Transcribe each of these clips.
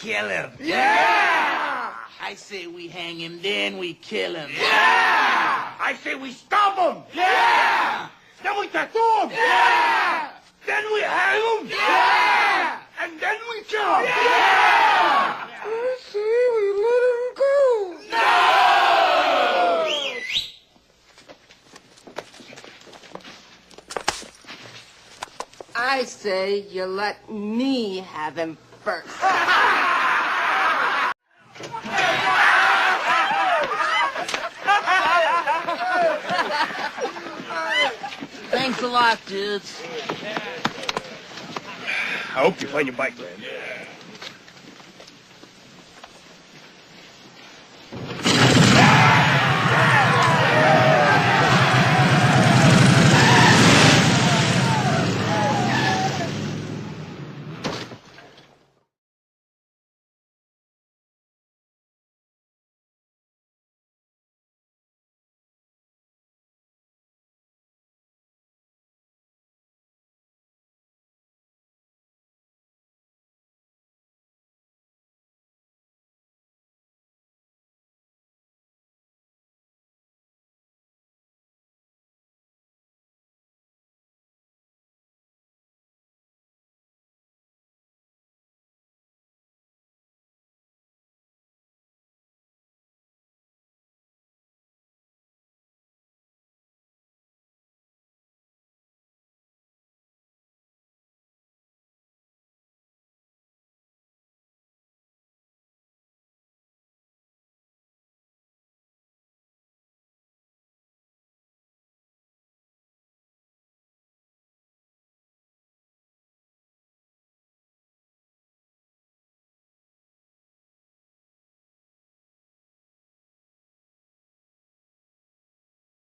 kill him. Yeah! I say we hang him, then we kill him. Yeah! I say we stomp him. Yeah! Then we tattoo him. Yeah! Then we hang him. Yeah! And then we kill him. Yeah! I say we let him go. No! I say you let me have him first. Thanks a lot, dudes. I hope you find your bike, man.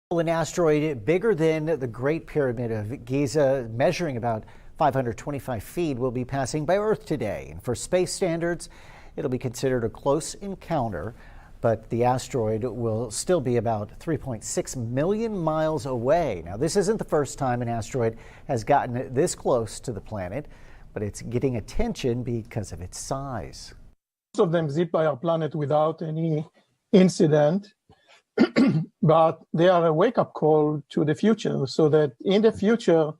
An asteroid bigger than the Great Pyramid of Giza, measuring about 525 feet, will be passing by Earth today. And for space standards, it'll be considered a close encounter, but the asteroid will still be about 3.6 million miles away. Now, this isn't the first time an asteroid has gotten this close to the planet, but it's getting attention because of its size. Most of them zip by our planet without any incident. But they are a wake-up call to the future, so that in the future,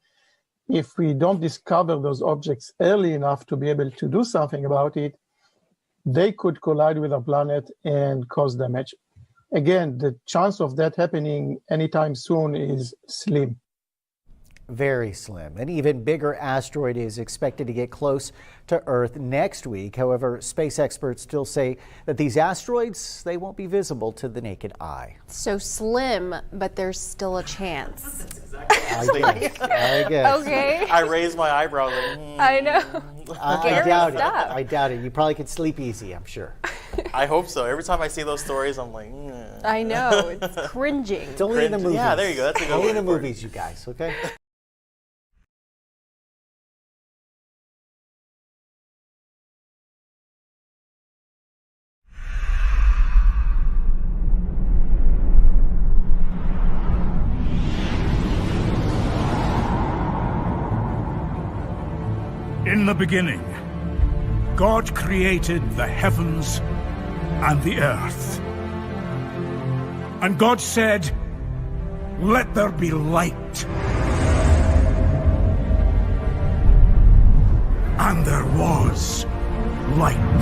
if we don't discover those objects early enough to be able to do something about it, they could collide with our planet and cause damage. Again, the chance of that happening anytime soon is slim. Very slim. An even bigger asteroid is expected to get close to Earth next week. However, space experts still say that these asteroids, they won't be visible to the naked eye. So slim, but there's still a chance. I guess. Okay. I raised my eyebrow. Like, I know. I doubt it. I doubt it. You probably could sleep easy, I'm sure. I hope so. Every time I see those stories, I'm like, I know. It's cringing. It's only in the movies. Yeah, there you go. That's a good only in word the for it. movies, you guys, okay? In the beginning, God created the heavens and the earth. And God said, "Let there be light." And there was light.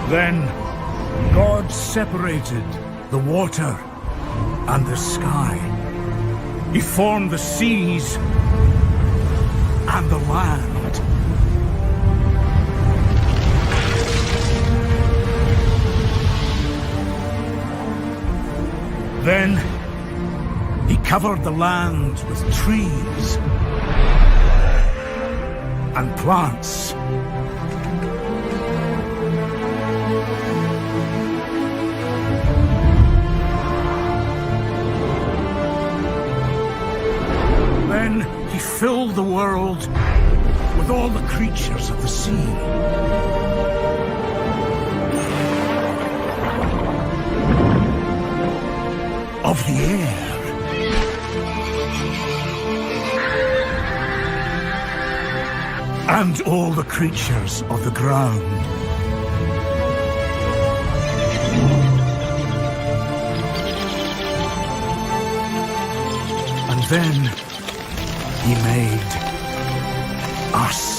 Then God separated the water and the sky. He formed the seas and the land. Then he covered the land with trees and plants. Then he filled the world with all the creatures of the sea. Of the air. and all the creatures of the ground. And then he made us.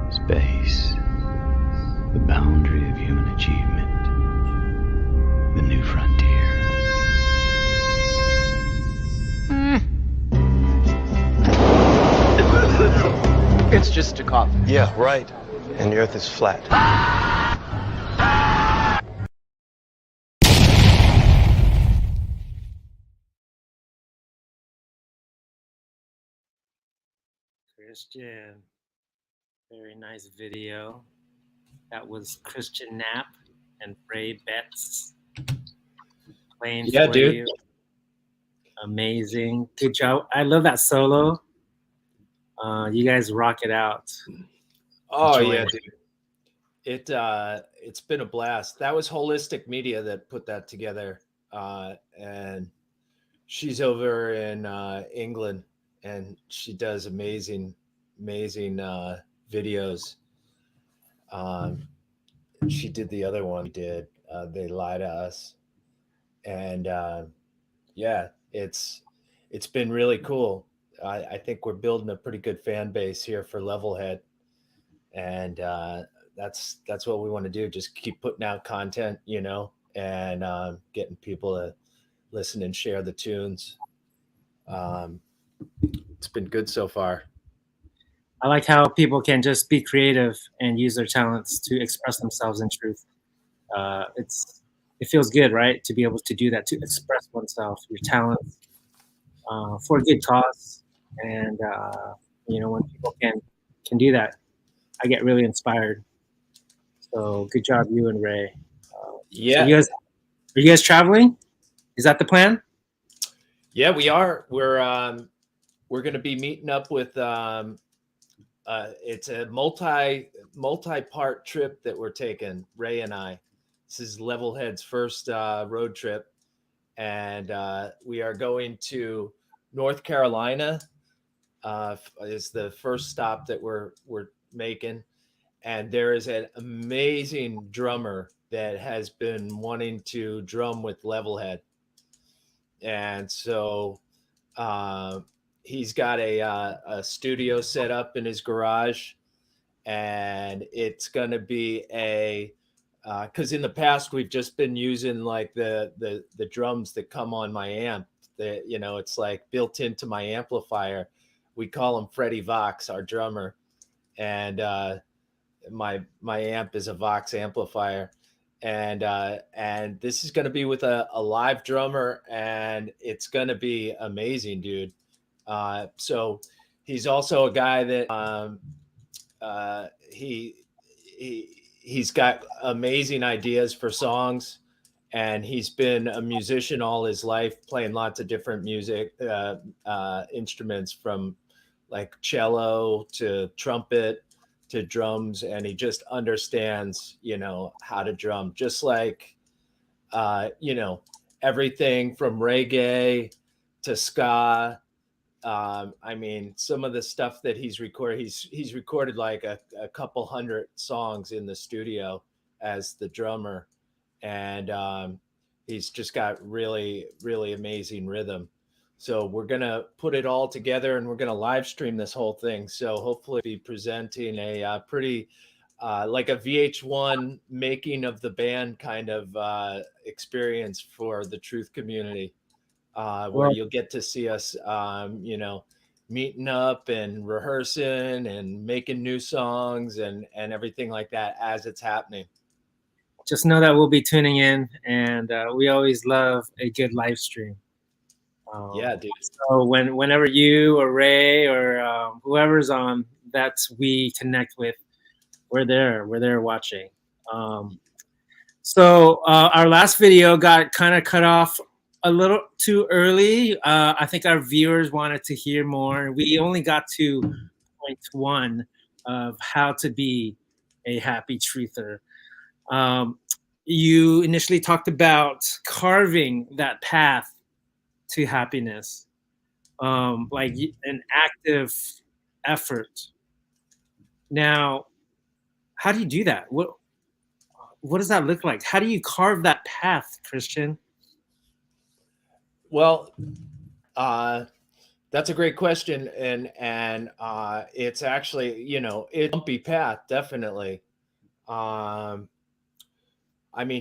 Space, the boundary of human achievement, the new frontier. It's just a cough. Yeah, right. And the Earth is flat. Christian. Very nice video. That was Christian Knapp and Ray Betts playing for dude. you. Amazing. Good job. I love that solo. You guys rock it out. Oh Enjoy yeah, it. dude. It's been a blast. That was Holistic Media that put that together. And she's over in England, and she does amazing videos. She did the other one we did, They Lie to Us. And yeah, it's been really cool. I think we're building a pretty good fan base here for Levelhead. And that's what we want to do. Just keep putting out content, and getting people to listen and share the tunes. It's been good so far. I like how people can just be creative and use their talents to express themselves in truth. It feels good, right? To be able to do that, to express oneself, your talents, for a good cause. And, when people can do that, I get really inspired. So good job, you and Ray. Yeah. So are you guys traveling? Is that the plan? Yeah, we are. We're going to be meeting up with. It's a multi-part trip that we're taking, Ray and I. This is Levelhead's first road trip, and we are going to North Carolina. Is the first stop that we're making, and there is an amazing drummer that has been wanting to drum with Levelhead, and so he's got a studio set up in his garage, and it's going to be because in the past we've just been using like the drums that come on my amp. That it's like built into my amplifier. We call him Freddie Vox, our drummer, and my amp is a Vox amplifier, and this is going to be with a live drummer, and it's going to be amazing, dude. So he's also a guy that he's got amazing ideas for songs, and he's been a musician all his life, playing lots of different music instruments, from like cello to trumpet to drums, and he just understands how to drum, just like everything from reggae to ska. Some of the stuff that he's recorded, he's recorded like a couple hundred songs in the studio as the drummer, and he's just got really, really amazing rhythm. So we're gonna put it all together, and we're gonna live stream this whole thing. So hopefully, be presenting a pretty like a VH1 making of the band kind of experience for the Truth community. Where you'll get to see us, meeting up and rehearsing and making new songs and everything like that as it's happening. Just know that we'll be tuning in, and we always love a good live stream. Yeah, dude. So whenever you or Ray or whoever's on, we connect with, we're there watching. So our last video got kind of cut off a little too early. I think our viewers wanted to hear more. We only got to point one of how to be a happy truther. You initially talked about carving that path to happiness, like an active effort. Now, how do you do that? What does that look like? How do you carve that path, Christian? Well, that's a great question, and it's actually it's a bumpy path, definitely.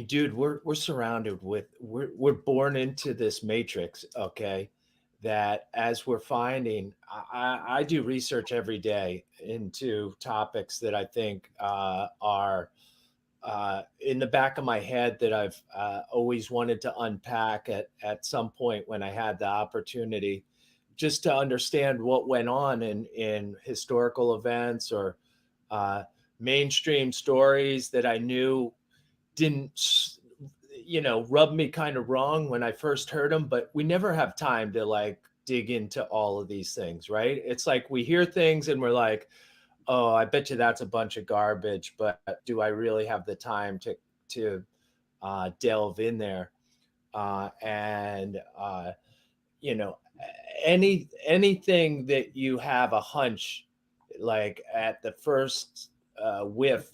Dude, we're surrounded with we're born into this matrix, okay? That as we're finding, I do research every day into topics that I think are in the back of my head that I've always wanted to unpack at some point when I had the opportunity just to understand what went on in historical events or mainstream stories that I knew didn't, rub me kind of wrong when I first heard them, but we never have time to like dig into all of these things, right? It's like we hear things and we're like, oh, I bet you that's a bunch of garbage, but do I really have the time to delve in there? Anything that you have a hunch, like at the first whiff,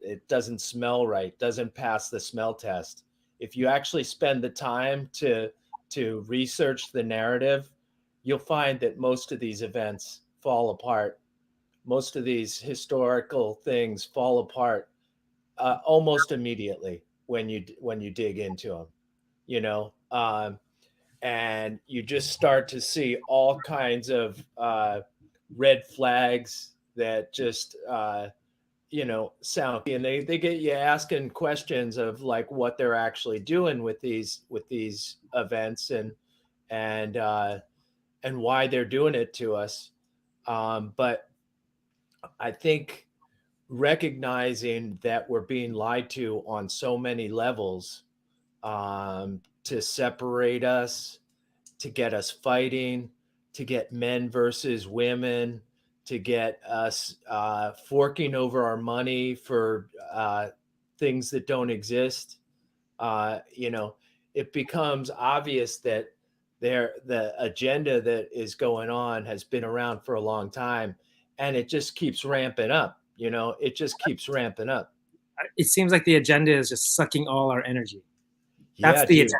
it doesn't smell right, doesn't pass the smell test. If you actually spend the time to research the narrative, you'll find that most of these events fall apart. Most of these historical things fall apart almost immediately when you dig into them, and you just start to see all kinds of red flags that just sound, and they get you asking questions of like what they're actually doing with these events and why they're doing it to us. But I think recognizing that we're being lied to on so many levels, to separate us, to get us fighting, to get men versus women, to get us forking over our money for things that don't exist. It becomes obvious that the agenda that is going on has been around for a long time, and it just keeps ramping up. It just keeps ramping up. It seems like the agenda is just sucking all our energy. That's Yeah, the dude. agenda.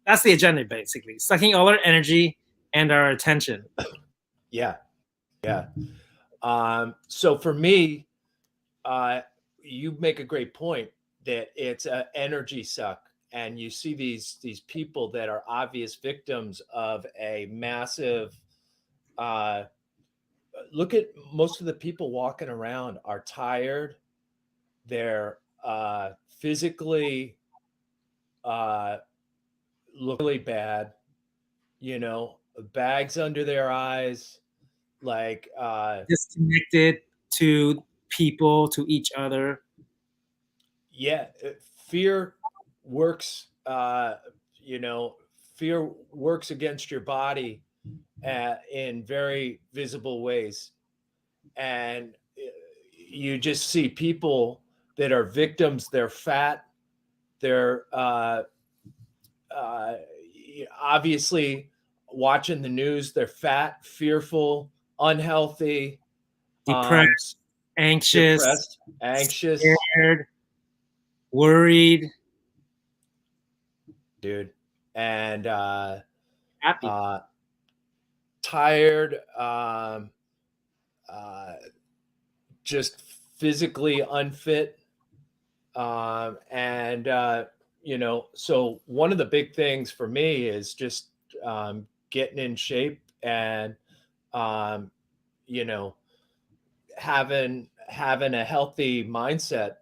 That's the agenda, basically, sucking all our energy and our attention. Yeah. So for me, you make a great point that it's an energy suck, and you see these people that are obvious victims of a massive. Look at most of the people walking around are tired. They're physically look really bad. Bags under their eyes, like disconnected to people, to each other. Yeah, fear works. Fear works against your body in very visible ways, and you just see people that are victims. They're fat. They're obviously watching the news. They're fat, fearful, unhealthy, depressed, anxious, scared, worried, dude, and happy, tired, just physically unfit, and so one of the big things for me is just getting in shape and having a healthy mindset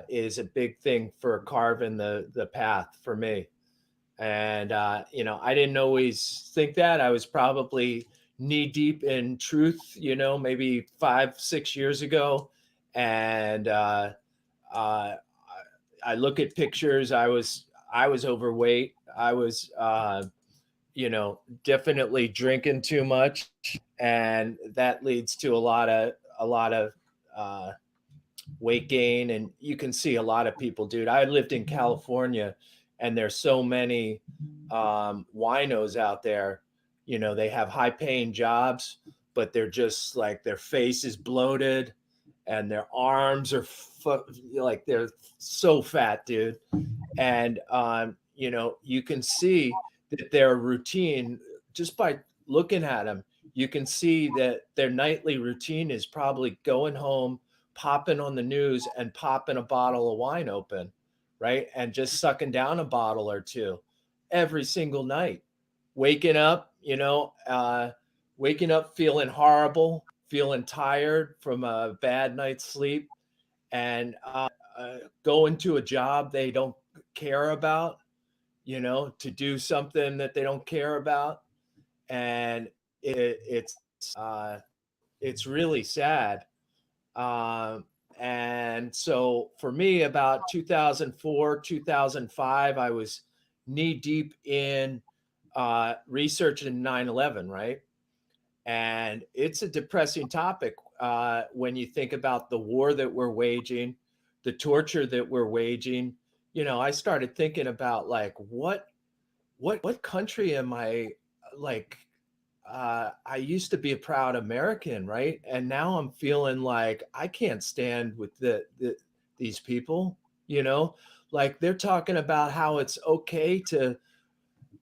is a big thing for carving the path for me. And I didn't always think that. I was probably knee deep in truth, maybe 5-6 years ago, and I look at pictures. I was overweight. I was definitely drinking too much, and that leads to a lot of weight gain. And you can see a lot of people, dude. I lived in California, and there's so many winos out there. They have high paying jobs, but they're just like, their face is bloated and their arms are like, they're so fat, dude. And you can see that their routine, just by looking at them, you can see that their nightly routine is probably going home, popping on the news and popping a bottle of wine open, right? And just sucking down a bottle or two every single night, waking up feeling horrible, feeling tired from a bad night's sleep, and going to a job they don't care about, to do something that they don't care about. and it's it's really sad. And so for me, about 2004, 2005, I was knee deep in research in 9/11, right? And it's a depressing topic when you think about the war that we're waging, the torture that we're waging. I started thinking about like what country am I like? I used to be a proud American, right? And now I'm feeling like I can't stand with these people. Like they're talking about how it's okay to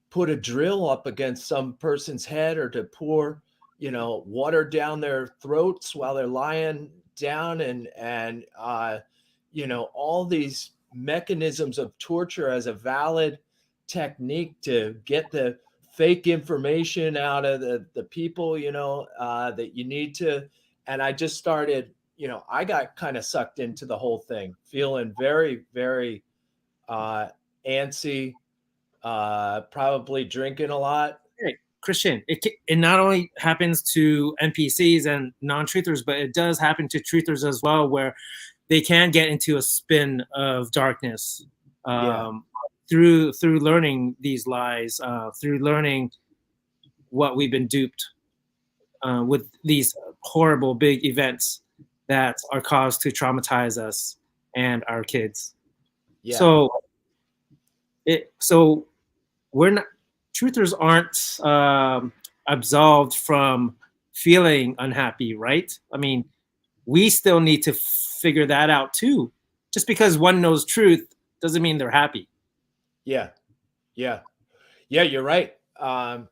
put a drill up against some person's head or to pour, water down their throats while they're lying down, and all these mechanisms of torture as a valid technique to get the fake information out of the people, that you need to. And I just started, I got kind of sucked into the whole thing, feeling very, very antsy, probably drinking a lot. Hey, Christian, it not only happens to NPCs and non-truthers, but it does happen to truthers as well, where they can get into a spin of darkness through learning these lies, through learning what we've been duped with these horrible big events that are caused to traumatize us and our kids. Yeah. So we're not, truthers aren't absolved from feeling unhappy, right? I mean, we still need to figure that out too. Just because one knows truth doesn't mean they're happy. Yeah, you're right. The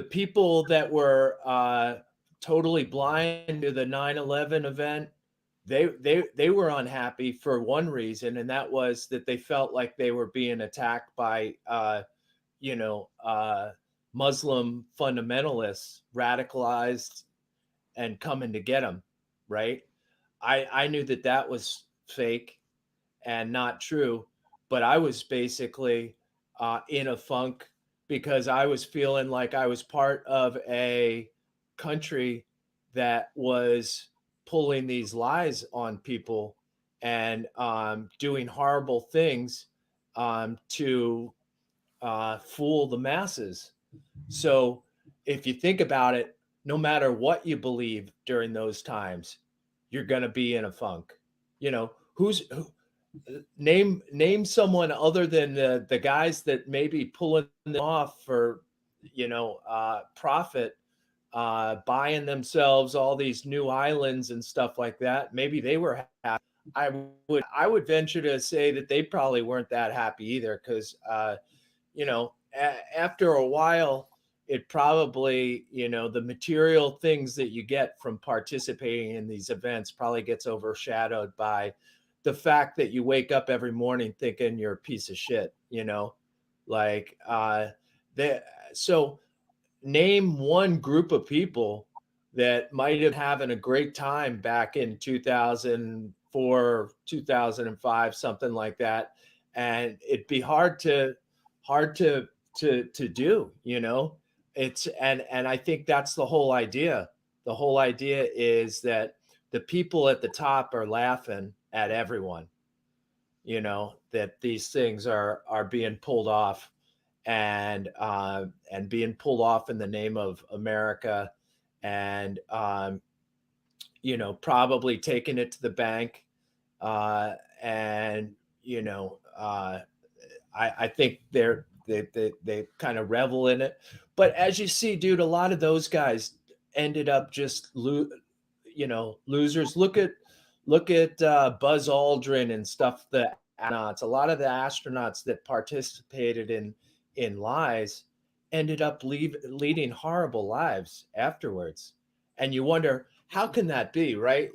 people that were totally blind to the 9/11 event, they were unhappy for one reason, and that was that they felt like they were being attacked by Muslim fundamentalists, radicalized and coming to get them, right? I knew that was fake and not true, but I was basically in a funk because I was feeling like I was part of a country that was pulling these lies on people and doing horrible things to fool the masses. So if you think about it, no matter what you believe during those times, you're going to be in a funk. Name someone other than the guys that may be pulling them off for profit, buying themselves all these new islands and stuff like that. Maybe they were happy. I would venture to say that they probably weren't that happy either, because after a while, it probably, the material things that you get from participating in these events probably gets overshadowed by the fact that you wake up every morning thinking you're a piece of shit, so name one group of people that might have having a great time back in 2004, 2005, something like that. And it'd be hard to do, it's, and I think that's the whole idea. The whole idea is that the people at the top are laughing at everyone, that these things are being pulled off and being pulled off in the name of America, and probably taking it to the bank, and I think they kind of revel in it. But as you see, dude, a lot of those guys ended up just losers. Look at Buzz Aldrin and stuff. The astronauts, a lot of the astronauts that participated in lies ended up leading horrible lives afterwards. And you wonder, how can that be, right?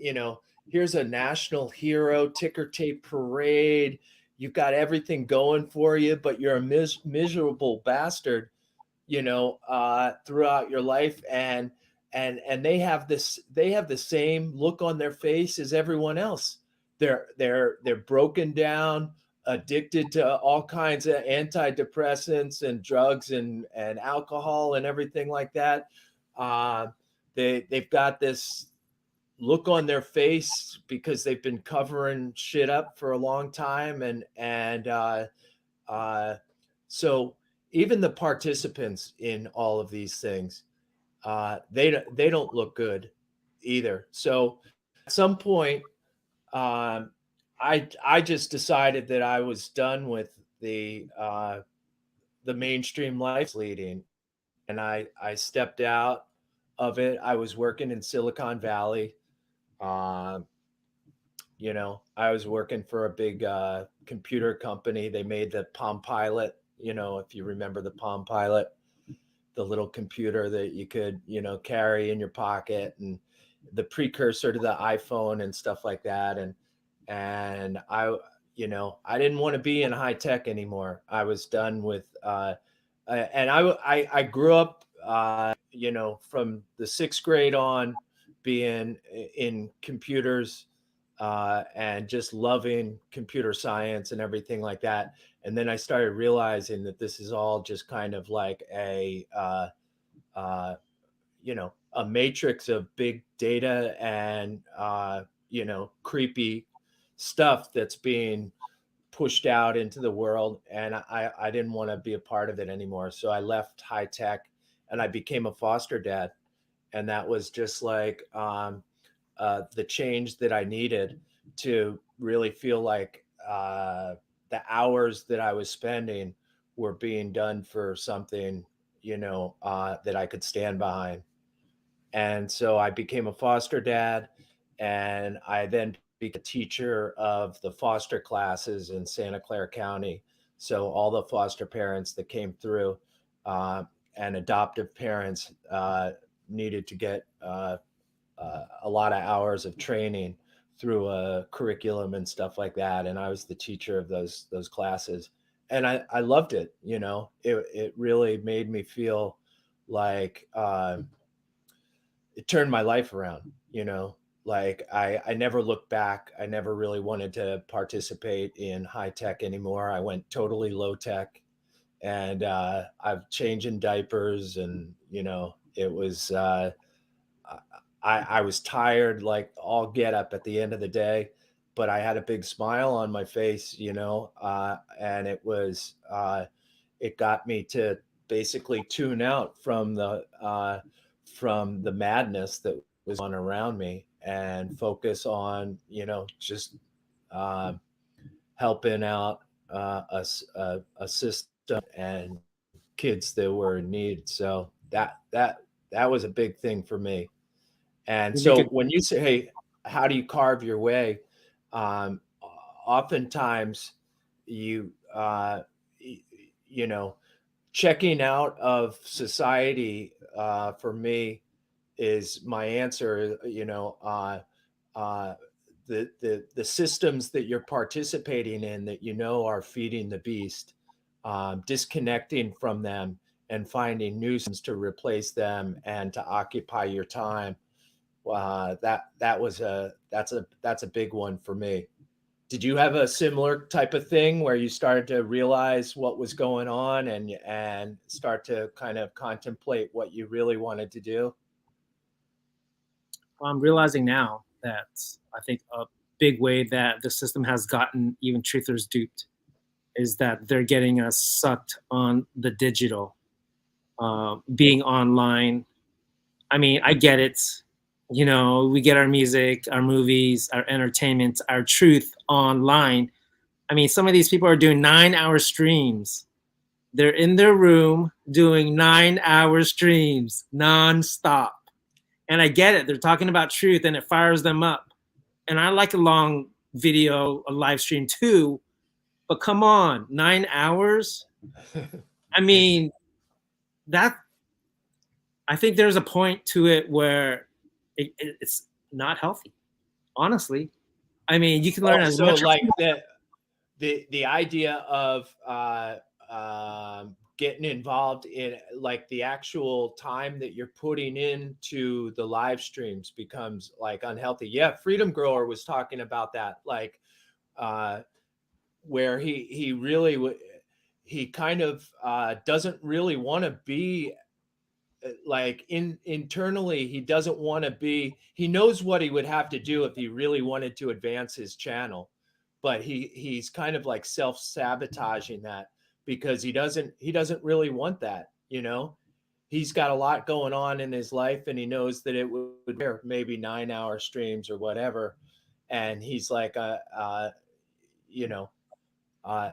Here's a national hero, ticker tape parade. You've got everything going for you, but you're a miserable bastard, throughout your life. And they have the same look on their face as everyone else. They're broken down, addicted to all kinds of antidepressants and drugs and alcohol and everything like that. They've got this look on their face because they've been covering shit up for a long time, and so even the participants in all of these things, they don't look good either. So at some point, I just decided that I was done with the mainstream life leading, and I stepped out of it. I was working in Silicon Valley. You know, I was working for a big computer company. They made the Palm Pilot. You know, if you remember the Palm Pilot, the little computer that you could, you know, carry in your pocket, and the precursor to the iPhone and stuff like that. And I, you know, I didn't want to be in high tech anymore. I was done with, and I grew up, you know, from the 6th grade on being in computers, and just loving computer science and everything like that. And then I started realizing that this is all just kind of like a, you know, a matrix of big data and, you know, creepy stuff that's being pushed out into the world. And I didn't want to be a part of it anymore. So I left high tech and I became a foster dad. And that was just like the change that I needed to really feel like the hours that I was spending were being done for something, you know, that I could stand behind. And so I became a foster dad, and I then became a teacher of the foster classes in Santa Clara County. So all the foster parents that came through, and adoptive parents needed to get a lot of hours of training through a curriculum and stuff like that. And I was the teacher of those classes, and I loved it. You know, it really made me feel like it turned my life around. You know, like I never looked back. I never really wanted to participate in high tech anymore. I went totally low tech, and I've changing diapers, and you know, it was. I was tired, like all get up at the end of the day, but I had a big smile on my face, you know, and it was, it got me to basically tune out from the madness that was on around me and focus on, you know, just helping out a system and kids that were in need. So that was a big thing for me. And so when you say, hey, how do you carve your way? Oftentimes you, you know, checking out of society for me is my answer. You know, the systems that you're participating in that, you know, are feeding the beast, disconnecting from them and finding new systems to replace them and to occupy your time. That's a big one for me. Did you have a similar type of thing where you started to realize what was going on and start to kind of contemplate what you really wanted to do? I'm realizing now that I think a big way that the system has gotten even truthers duped is that they're getting us sucked on the digital, being online. I mean, I get it. You know, we get our music, our movies, our entertainment, our truth online. I mean, some of these people are doing 9-hour streams. They're in their room doing 9-hour streams nonstop. And I get it. They're talking about truth and it fires them up. And I like a long video, a live stream too. But come on, 9 hours? I mean, I think there's a point to it where it's not healthy, honestly. I mean, you can learn as much. Like the idea of getting involved in like the actual time that you're putting into the live streams becomes like unhealthy. Yeah, Freedom Grower was talking about that. Like where he really he kind of doesn't really want to be like internally. He doesn't want to be. He knows what he would have to do if he really wanted to advance his channel, but he's kind of like self-sabotaging that because he doesn't really want that, you know. He's got a lot going on in his life, and he knows that it would be maybe 9-hour streams or whatever, and he's like you know,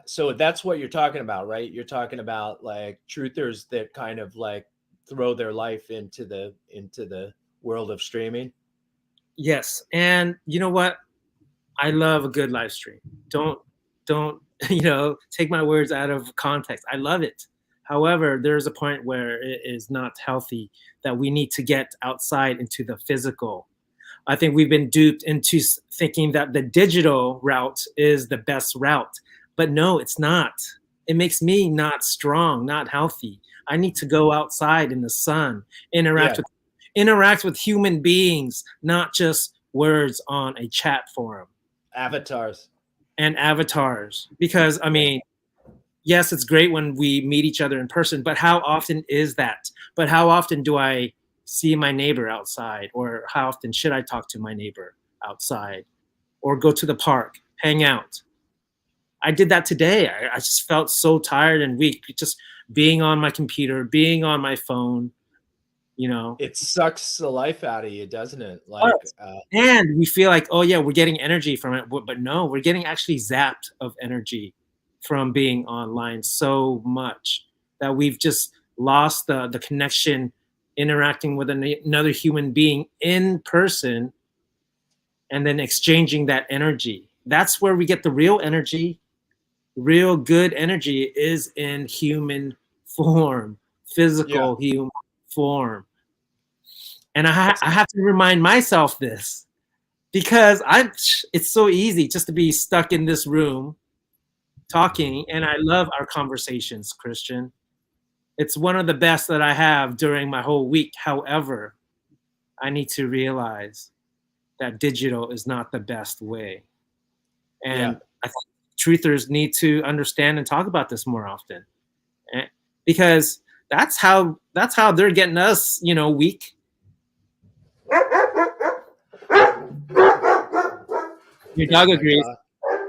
so that's what you're talking about, right? You're talking about like truthers that kind of like throw their life into the world of streaming. Yes, and you know what? I love a good live stream. Don't you know, take my words out of context. I love it. However, there's a point where it is not healthy, that we need to get outside into the physical. I think we've been duped into thinking that the digital route is the best route, but no, it's not. It makes me not strong, not healthy. I need to go outside in the sun, interact with human beings, not just words on a chat forum. Avatars. Because I mean, yes, it's great when we meet each other in person, but how often is that? But how often do I see my neighbor outside? Or how often should I talk to my neighbor outside? Or go to the park, hang out? I did that today. I just felt so tired and weak, just being on my computer, being on my phone, you know. It sucks the life out of you, doesn't it? Like, and we feel like, oh yeah, we're getting energy from it, but no, we're getting actually zapped of energy from being online so much that we've just lost the connection, interacting with another human being in person, and then exchanging that energy. That's where we get the real energy. Real good energy is in human form, physical human form. And I have to remind myself this, because it's so easy just to be stuck in this room talking, and I love our conversations, Christian. It's one of the best that I have during my whole week. However, I need to realize that digital is not the best way. And I think truthers need to understand and talk about this more often, because that's how they're getting us, you know, weak. Your dog agrees.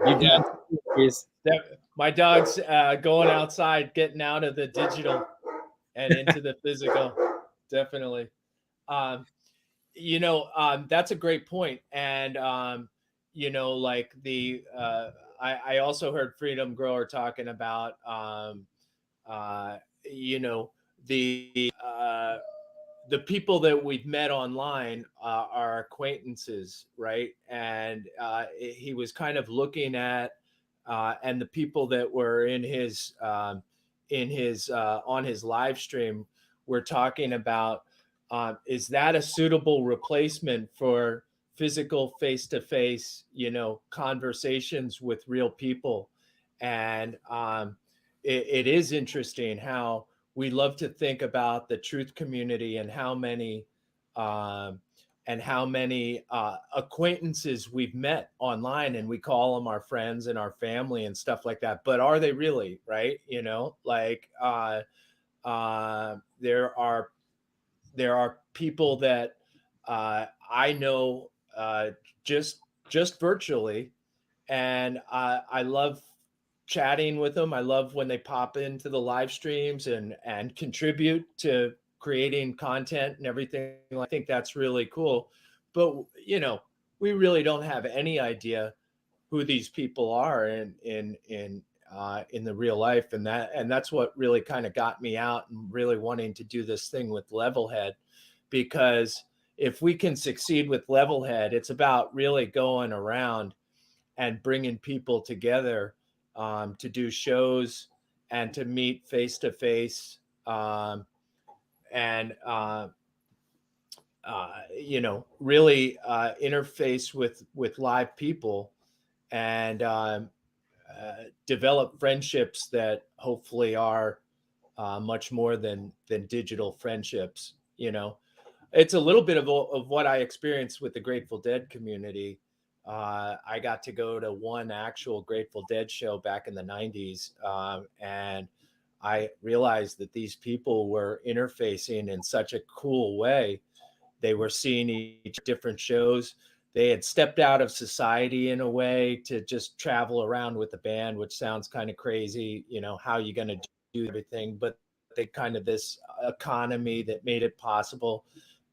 Your dog agrees. My dog's going outside, getting out of the digital and into the physical. Definitely. You know, that's a great point. And, you know, like I also heard Freedom Grower talking about, you know, the people that we've met online are acquaintances, right? And he was kind of looking at, and the people that were in his on his live stream were talking about, is that a suitable replacement for physical face-to-face, you know, conversations with real people? And it is interesting how we love to think about the truth community and how many acquaintances we've met online, and we call them our friends and our family and stuff like that. But are they really, right? You know, like there are people that I know just virtually, and I love chatting with them. I love when they pop into the live streams and contribute to creating content and everything. I think that's really cool. But you know, we really don't have any idea who these people are in the real life, and that's what really kind of got me out and really wanting to do this thing with Levelhead. Because if we can succeed with Levelhead, it's about really going around and bringing people together to do shows and to meet face to face, and you know, really interface with live people, and develop friendships that hopefully are much more than digital friendships. You know, it's a little bit of what I experienced with the Grateful Dead community. I got to go to one actual Grateful Dead show back in the 90s. And I realized that these people were interfacing in such a cool way. They were seeing each different shows. They had stepped out of society in a way to just travel around with the band, which sounds kind of crazy. You know, how are you going to do everything? But they kind of this economy that made it possible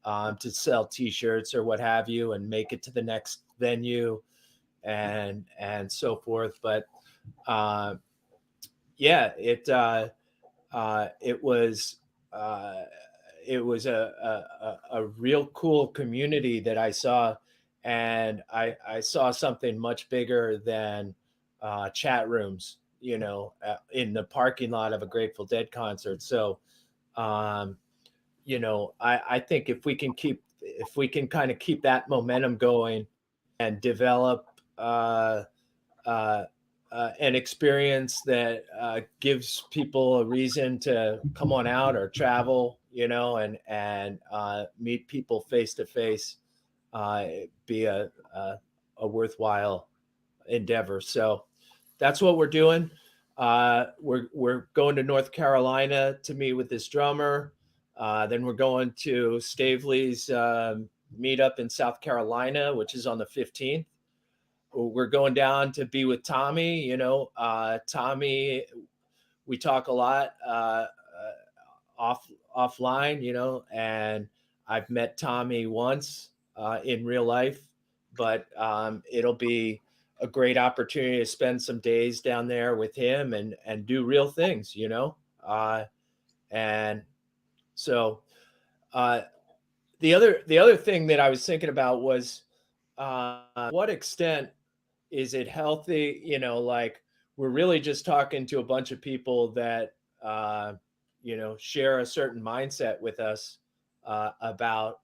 to sell T-shirts or what have you, and make it to the next venue, and so forth. But yeah, it was a real cool community that I saw, and I saw something much bigger than chat rooms, you know, in the parking lot of a Grateful Dead concert. So, you know, I think if we can kind of keep that momentum going and develop an experience that gives people a reason to come on out or travel, you know, and meet people face to face, be a worthwhile endeavor. So that's what we're doing. We're going to North Carolina to meet with this drummer. Then we're going to Stavely's meetup in South Carolina, which is on the 15th. We're going down to be with Tommy. You know, Tommy, we talk a lot offline, you know, and I've met Tommy once in real life, but it'll be a great opportunity to spend some days down there with him and do real things, you know. And so the other thing that I was thinking about was what extent is it healthy, you know, like we're really just talking to a bunch of people that you know, share a certain mindset with us about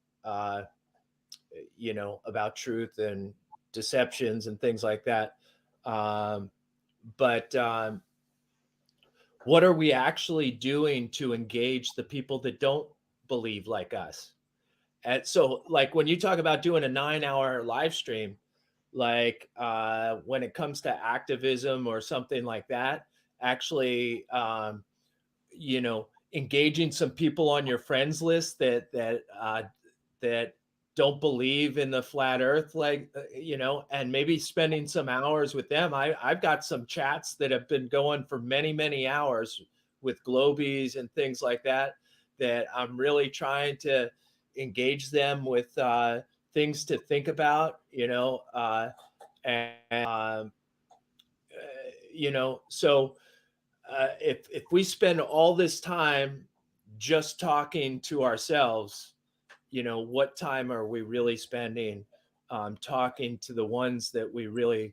you know, about truth and deceptions and things like that. But what are we actually doing to engage the people that don't believe like us? And so, like, when you talk about doing a 9-hour live stream, like when it comes to activism or something like that, actually, you know, engaging some people on your friends list that don't believe in the flat earth, like, you know, and maybe spending some hours with them. I've got some chats that have been going for many, many hours with Globies and things like that, that I'm really trying to engage them with things to think about, you know, you know, so if we spend all this time just talking to ourselves, you know, what time are we really spending talking to the ones that we really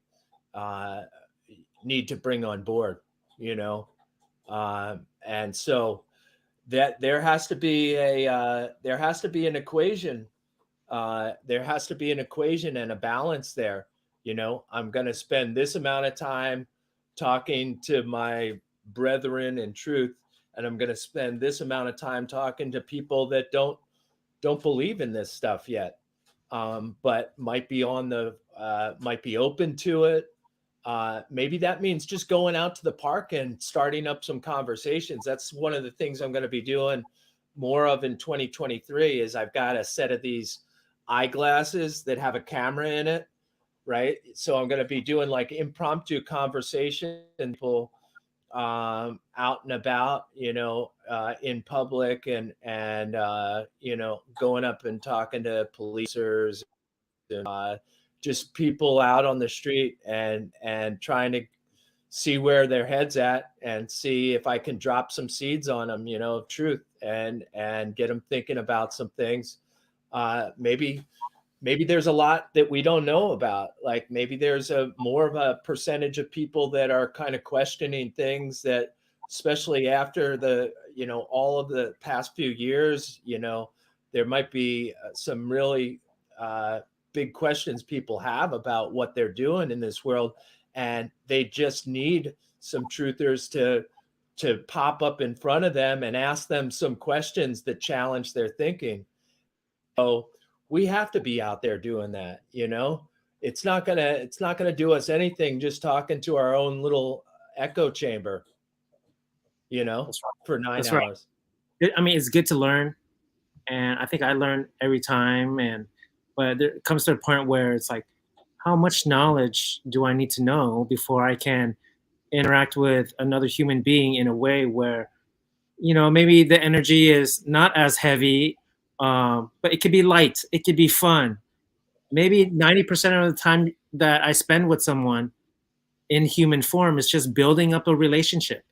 need to bring on board, you know? And so that there has to be an equation. There has to be an equation and a balance there. You know, I'm going to spend this amount of time talking to my brethren in truth, and I'm going to spend this amount of time talking to people that don't believe in this stuff yet, but might be might be open to it. Maybe that means just going out to the park and starting up some conversations. That's one of the things I'm going to be doing more of in 2023. Is I've got a set of these eyeglasses that have a camera in it, right? So I'm going to be doing like impromptu conversation and people out and about, you know, in public, and you know, going up and talking to policers and just people out on the street, and trying to see where their head's at and see if I can drop some seeds on them, you know, of truth, and get them thinking about some things. Maybe there's a lot that we don't know about. Like maybe there's more of a percentage of people that are kind of questioning things that, especially after the, you know, all of the past few years, you know, there might be some really big questions people have about what they're doing in this world. And they just need some truthers to pop up in front of them and ask them some questions that challenge their thinking. So we have to be out there doing that, you know, it's not gonna do us anything just talking to our own little echo chamber, That's right. for 9 That's right. hours. I mean, it's good to learn, and I think I learn every time. But there comes to a point where it's like, how much knowledge do I need to know before I can interact with another human being in a way where, maybe the energy is not as heavy, but it could be light, it could be fun. Maybe 90% of the time that I spend with someone in human form is just building up a relationship.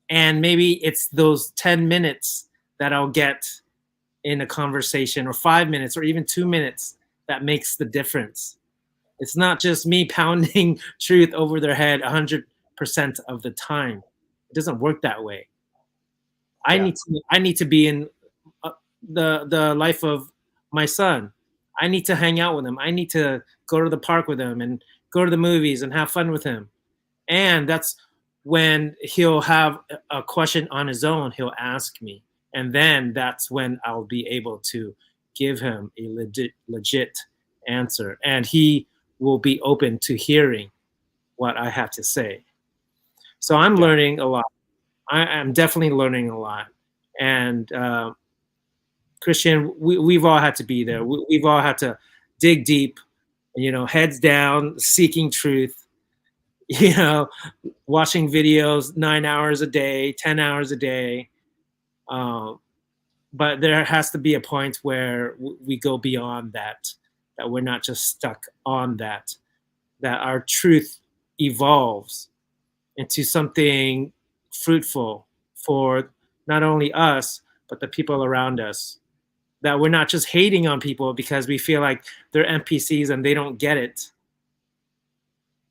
And maybe it's those 10 minutes that I'll get in a conversation, or 5 minutes, or even 2 minutes, that makes the difference. It's not just me pounding truth over their head 100% of the time. It doesn't work that way. I need to be in the life of my son. I need to hang out with him. I need to go to the park with him and go to the movies and have fun with him. And that's when he'll have a question on his own, he'll ask me. And then that's when I'll be able to give him a legit answer. And he will be open to hearing what I have to say. So I'm learning a lot. I'm definitely learning a lot. And Christian, we've all had to be there. We've all had to dig deep, heads down, seeking truth, watching videos 9 hours a day, 10 hours a day. But there has to be a point where we go beyond that we're not just stuck on that our truth evolves into something fruitful for not only us, but the people around us. That we're not just hating on people because we feel like they're NPCs and they don't get it.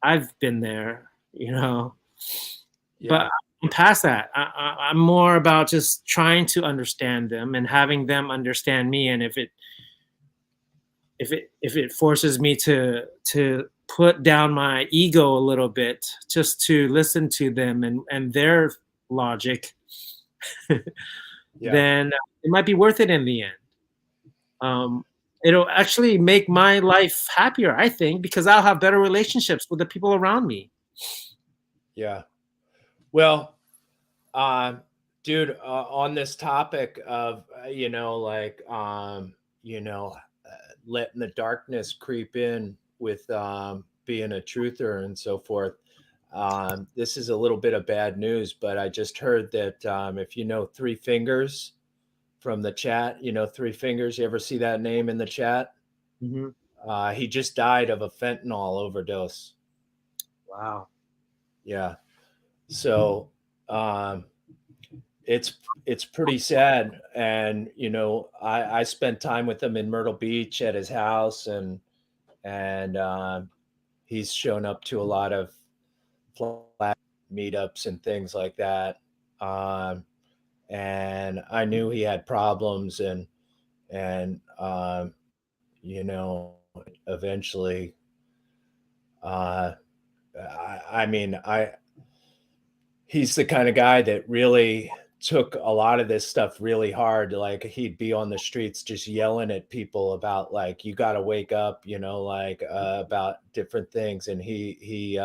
I've been there, but I'm past that. I'm more about just trying to understand them and having them understand me. And if it forces me to put down my ego a little bit just to listen to them and their logic, then it might be worth it in the end. It'll actually make my life happier, I think, because I'll have better relationships with the people around me. Yeah. Well, dude, on this topic of, letting the darkness creep in with being a truther and so forth. This is a little bit of bad news, but I just heard that if you know Three Fingers from the chat, Three Fingers, you ever see that name in the chat? Mm-hmm. He just died of a fentanyl overdose. Wow. Yeah. So it's pretty sad. And, I spent time with him in Myrtle Beach at his house, and he's shown up to a lot of flat meetups and things like that. And I knew he had problems, and eventually, he's the kind of guy that really took a lot of this stuff really hard. Like, he'd be on the streets just yelling at people about, like, you got to wake up, about different things. And he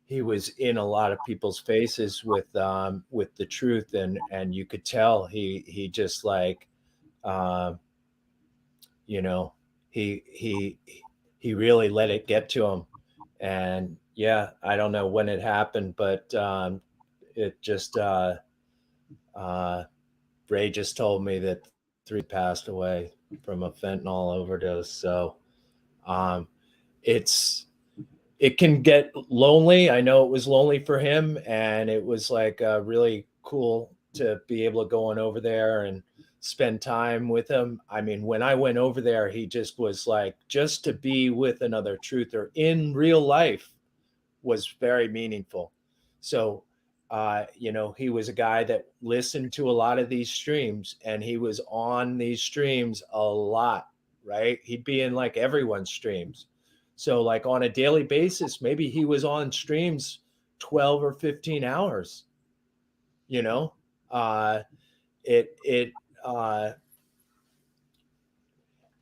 was in a lot of people's faces with the truth, and you could tell he just like, he really let it get to him. And yeah, I don't know when it happened, but it just Ray just told me that 3 passed away from a fentanyl overdose. So it can get lonely. I know it was lonely for him, and it was like really cool to be able to go on over there and spend time with him. I mean, when I went over there, he just was like, just to be with another truther in real life was very meaningful. So, he was a guy that listened to a lot of these streams, and he was on these streams a lot, right? He'd be in like everyone's streams. So like on a daily basis, maybe he was on streams 12 or 15 hours,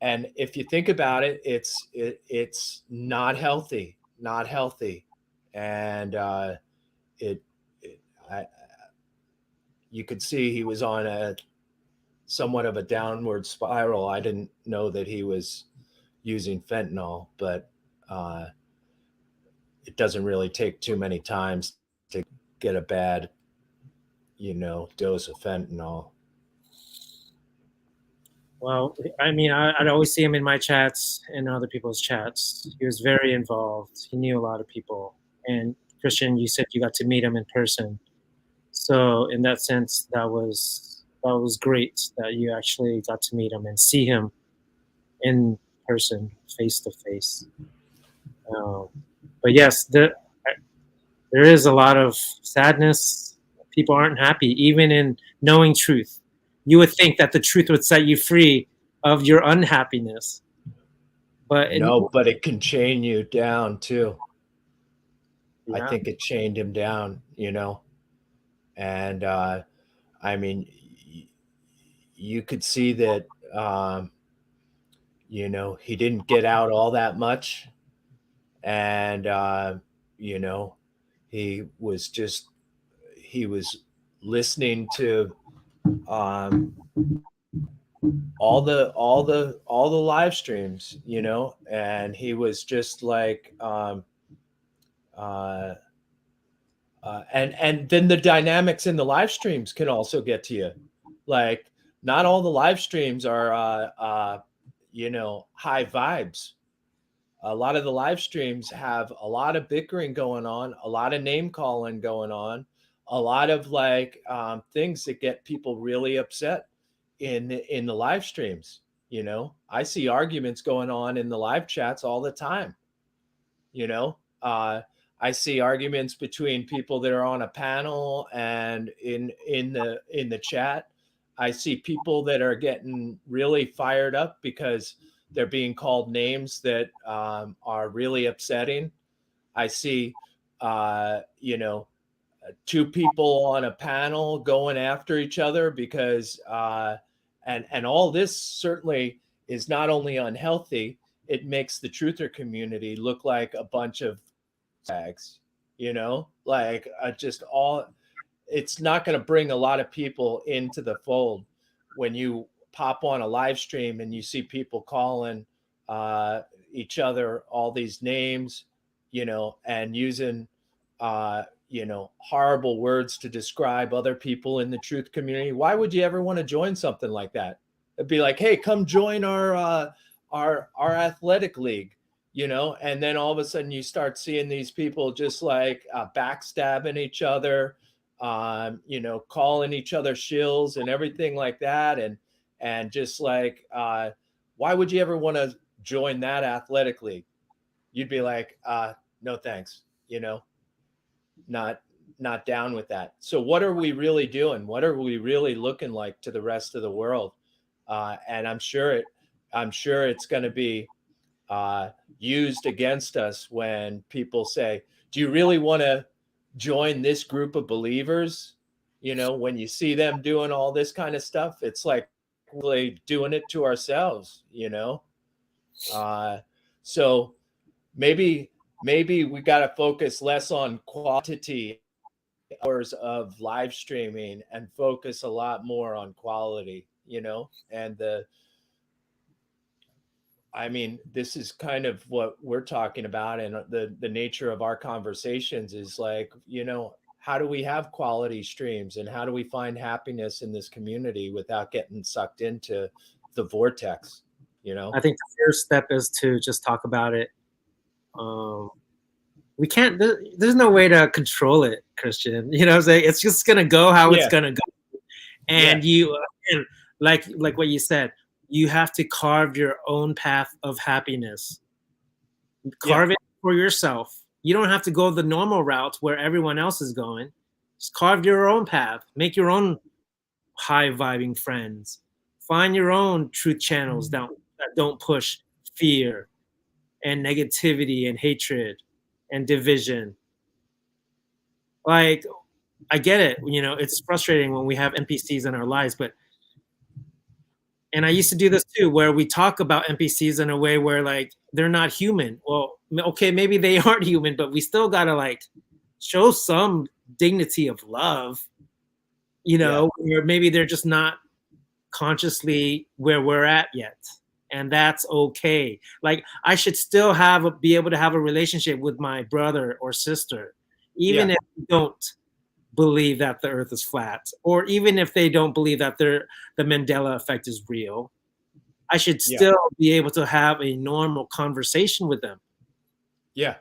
and if you think about it, it's not healthy, and it, I, you could see he was on a somewhat of a downward spiral. I didn't know that he was using fentanyl, but it doesn't really take too many times to get a bad, dose of fentanyl. Well, I mean, I'd always see him in my chats and other people's chats. He was very involved. He knew a lot of people. And Christian, you said you got to meet him in person. So in that sense, that was great that you actually got to meet him and see him in person, face to face. But yes, there is a lot of sadness. People aren't happy, even in knowing truth. You would think that the truth would set you free of your unhappiness. But but it can chain you down too. Yeah. I think it chained him down, and I mean, you could see that, he didn't get out all that much, and he was listening to all the live streams, and he was just like and then the dynamics in the live streams can also get to you. Like, not all the live streams are high vibes. A lot of the live streams have a lot of bickering going on, a lot of name calling going on, a lot of things that get people really upset in the live streams. I see arguments going on in the live chats all the time. I see arguments between people that are on a panel and in the chat. I see people that are getting really fired up because they're being called names that are really upsetting. I see, two people on a panel going after each other because, and all this certainly is not only unhealthy, it makes the truther community look like a bunch of tags, just all. It's not going to bring a lot of people into the fold when you pop on a live stream and you see people calling each other all these names, and using horrible words to describe other people in the truth community. Why would you ever want to join something like that? It'd be like, hey, come join our athletic league, and then all of a sudden you start seeing these people just backstabbing each other, calling each other shills and everything like that. And just why would you ever want to join that athletic league? You'd be like, no, thanks, not down with that. So what are we really doing? What are we really looking like to the rest of the world? And I'm sure it's going to be used against us when people say, do you really want to join this group of believers? When you see them doing all this kind of stuff, it's like really doing it to ourselves, so maybe we got to focus less on quantity hours of live streaming and focus a lot more on quality, and this is kind of what we're talking about, and the nature of our conversations is how do we have quality streams, and how do we find happiness in this community without getting sucked into the vortex? I think the first step is to just talk about it. We can't. There's no way to control it, Christian. What I'm saying? It's just gonna go how it's gonna go, and and like what you said, you have to carve your own path of happiness. Carve it for yourself. You don't have to go the normal route where everyone else is going. Just carve your own path. Make your own high vibing friends. Find your own truth channels that don't push fear and negativity and hatred and division. I get it. It's frustrating when we have NPCs in our lives, but And I used to do this too, where we talk about NPCs in a way where like they're not human. Well, okay, maybe they aren't human, but we still gotta like show some dignity of love, you know, or maybe they're just not consciously where we're at yet. And that's okay. Like I should still be able to have a relationship with my brother or sister, even if we don't believe that the earth is flat, or even if they don't believe that the Mandela effect is real. I should still be able to have a normal conversation with them. Yeah.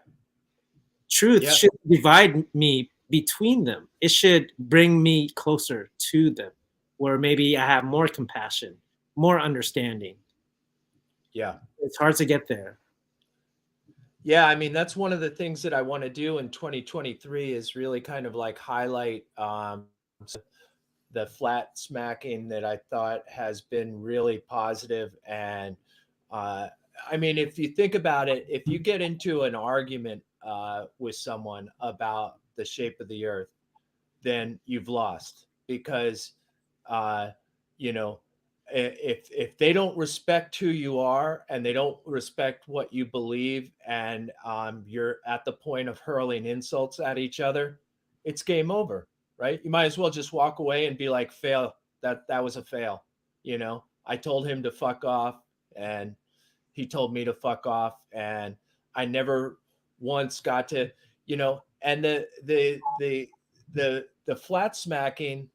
Truth should divide me between them. It should bring me closer to them, where maybe I have more compassion, more understanding. Yeah. It's hard to get there. Yeah, I mean, that's one of the things that I want to do in 2023 is really kind of like highlight the flat smacking that I thought has been really positive. And I mean, if you think about it, if you get into an argument with someone about the shape of the earth, then you've lost because, you know, if they don't respect who you are and they don't respect what you believe, and you're at the point of hurling insults at each other, it's game over, right? You might as well just walk away and be like, fail. That was a fail. You know, I told him to fuck off and he told me to fuck off, and I never once got to, you know, and the flat smacking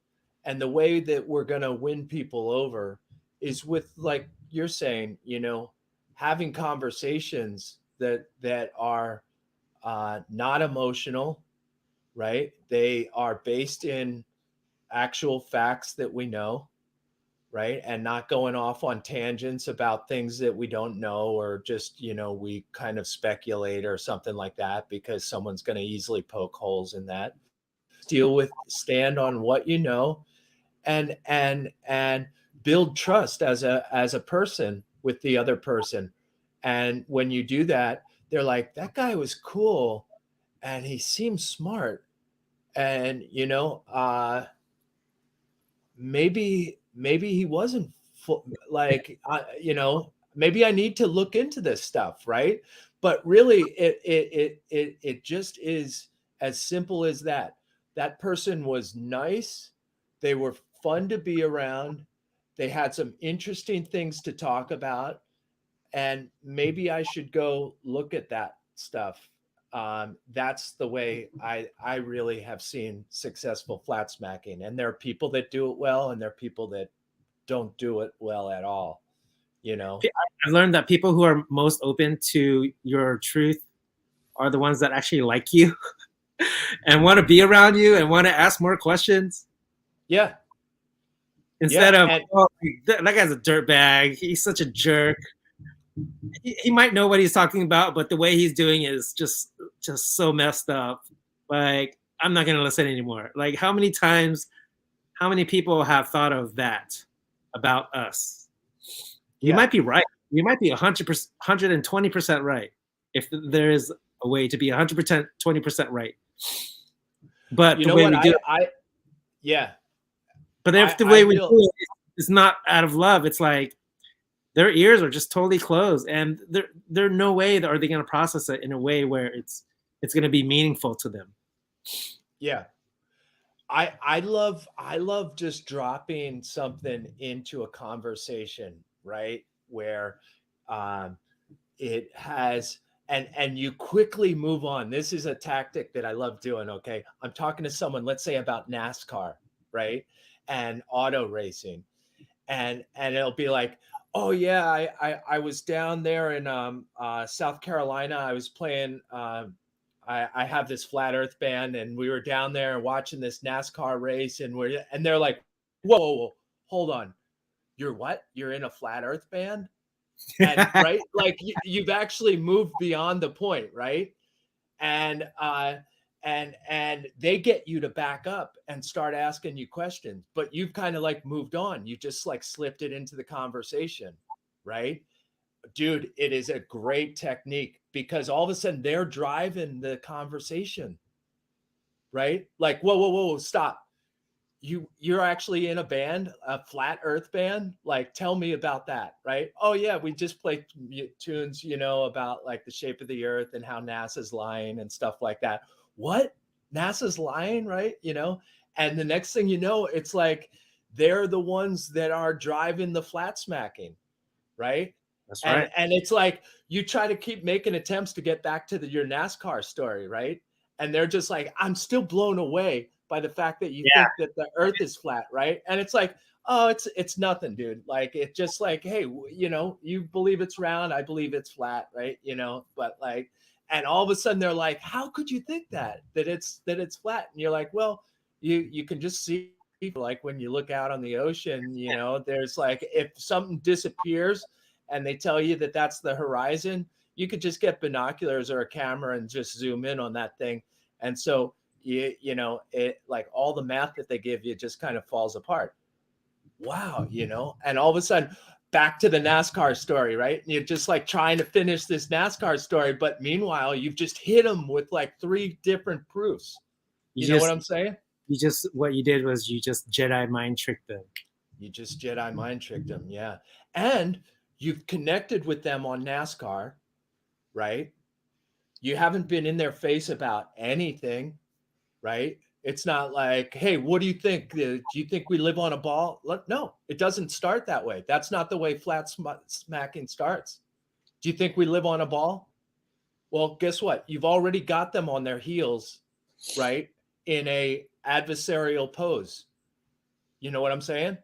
and the way that we're going to win people over is with, like you're saying, you know, having conversations that are not emotional, right? They are based in actual facts that we know, right? And not going off on tangents about things that we don't know, or just, you know, we kind of speculate or something like that because someone's going to easily poke holes in that. Stand on what you know, and build trust as a person with the other person. And when you do that, they're like, that guy was cool and he seems smart, and you know, maybe he wasn't like, you know, maybe I need to look into this stuff, right? But really it just is as simple as that. That person was nice, they were fun to be around, they had some interesting things to talk about, and maybe I should go look at that stuff. That's the way I really have seen successful flat smacking. And there are people that do it well, and there are people that don't do it well at all. You know, I've learned that people who are most open to your truth are the ones that actually like you and want to be around you and want to ask more questions. Yeah. Instead of, oh, that guy's a dirtbag, he's such a jerk. He might know what he's talking about, but the way he's doing it is just so messed up. Like, I'm not going to listen anymore. Like, how many people have thought of that about us? You might be right. You might be 100%, 120% right. If there is a way to be 100%, 20% right. But you the know way what? we do yeah. But if the way we do it is not out of love, it's like their ears are just totally closed, and there no way are they going to process it in a way where it's going to be meaningful to them. Yeah. I love just dropping something into a conversation, right? Where it has, and you quickly move on. This is a tactic that I love doing. Okay. I'm talking to someone, let's say about NASCAR, right? And auto racing. And it'll be like, oh yeah, I was down there in South Carolina. I was playing, I have this flat earth band, and we were down there watching this NASCAR race, and they're like, whoa, hold on. You're what? You're in a flat earth band? And right? Like you've actually moved beyond the point, right? And they get you to back up and start asking you questions, but you've kind of like moved on. You just like slipped it into the conversation, right? Dude, it is a great technique because all of a sudden they're driving the conversation, right? Like, whoa, stop. you're actually in a band, a flat earth band. Like, tell me about that, right? Oh yeah, we just play tunes, about like the shape of the earth and how NASA's lying and stuff like that. What? NASA's lying, right? And the next thing you know, it's like they're the ones that are driving the flat smacking, right? That's right. And it's like you try to keep making attempts to get back to your NASCAR story, right? And they're just like, I'm still blown away by the fact that you think that the earth is flat, right? And it's like, oh, it's nothing, dude. Like, it's just like, hey, you believe it's round, I believe it's flat, right? But like, and all of a sudden they're like, how could you think that it's flat? And you're like, well, you can just see, like when you look out on the ocean, there's like, if something disappears and they tell you that that's the horizon, you could just get binoculars or a camera and just zoom in on that thing. And so it, like, all the math that they give you just kind of falls apart. Wow. And all of a sudden back to the NASCAR story, right? And you're just like trying to finish this NASCAR story, but meanwhile you've just hit them with like 3 different proofs. You know what I'm saying? What you did was you just Jedi mind tricked them. You just Jedi mind tricked them. Yeah. And you've connected with them on NASCAR, right? You haven't been in their face about anything, right? It's not like, hey, what do you think? Do you think we live on a ball? No, it doesn't start that way. That's not the way flat smacking starts. Do you think we live on a ball? Well, guess what? You've already got them on their heels, right? In a adversarial pose. You know what I'm saying?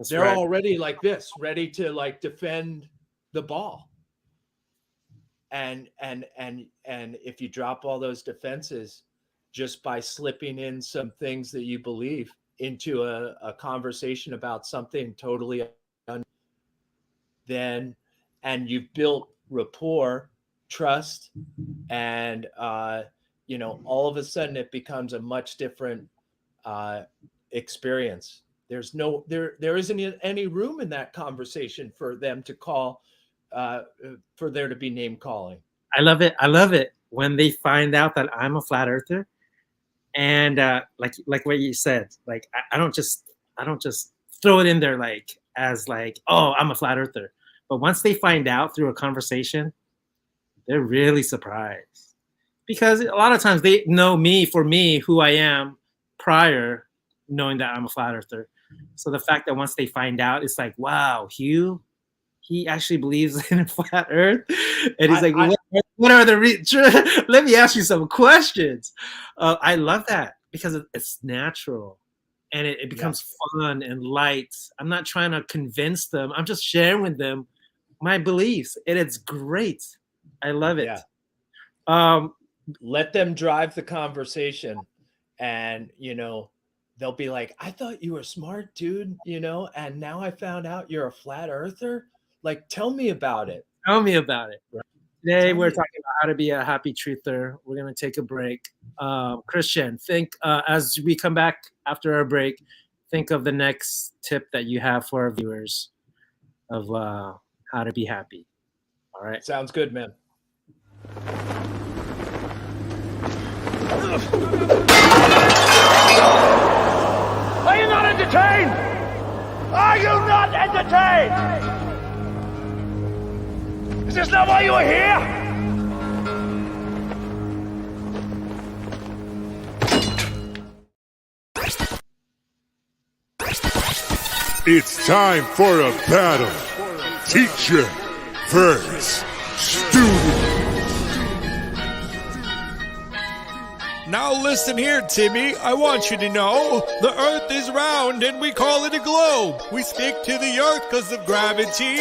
They're already like this, ready to like defend the ball. And if you drop all those defenses just by slipping in some things that you believe into a conversation about something totally then, and you've built rapport, trust, and all of a sudden it becomes a much different experience. There isn't any room in that conversation for them to call, for there to be name calling. I love it when they find out that I'm a flat earther, and like what you said, like I don't just throw it in there like as like, oh, I'm a flat earther. But once they find out through a conversation, they're really surprised, because a lot of times they know me for me, who I am prior knowing that I'm a flat earther. So the fact that once they find out, it's like, wow, Hugh, he actually believes in flat earth. And he's what are the let me ask you some questions. I love that because it's natural, and it becomes fun and light. I'm not trying to convince them. I'm just sharing with them my beliefs, and it's great. I love it. Yeah. Let them drive the conversation, and they'll be like, I thought you were smart, dude, and now I found out you're a flat earther. Like, tell me about it. Tell me about it. Right. Today we're talking about how to be a happy truther. We're going to take a break. Christian, think as we come back after our break, think of the next tip that you have for our viewers of how to be happy. All right. Sounds good, man. Are you not entertained? Are you not entertained? Is this not why you are here? It's time for a battle. Teacher versus student. Now listen here, Timmy. I want you to know the earth is round and we call it a globe. We stick to the earth because of gravity.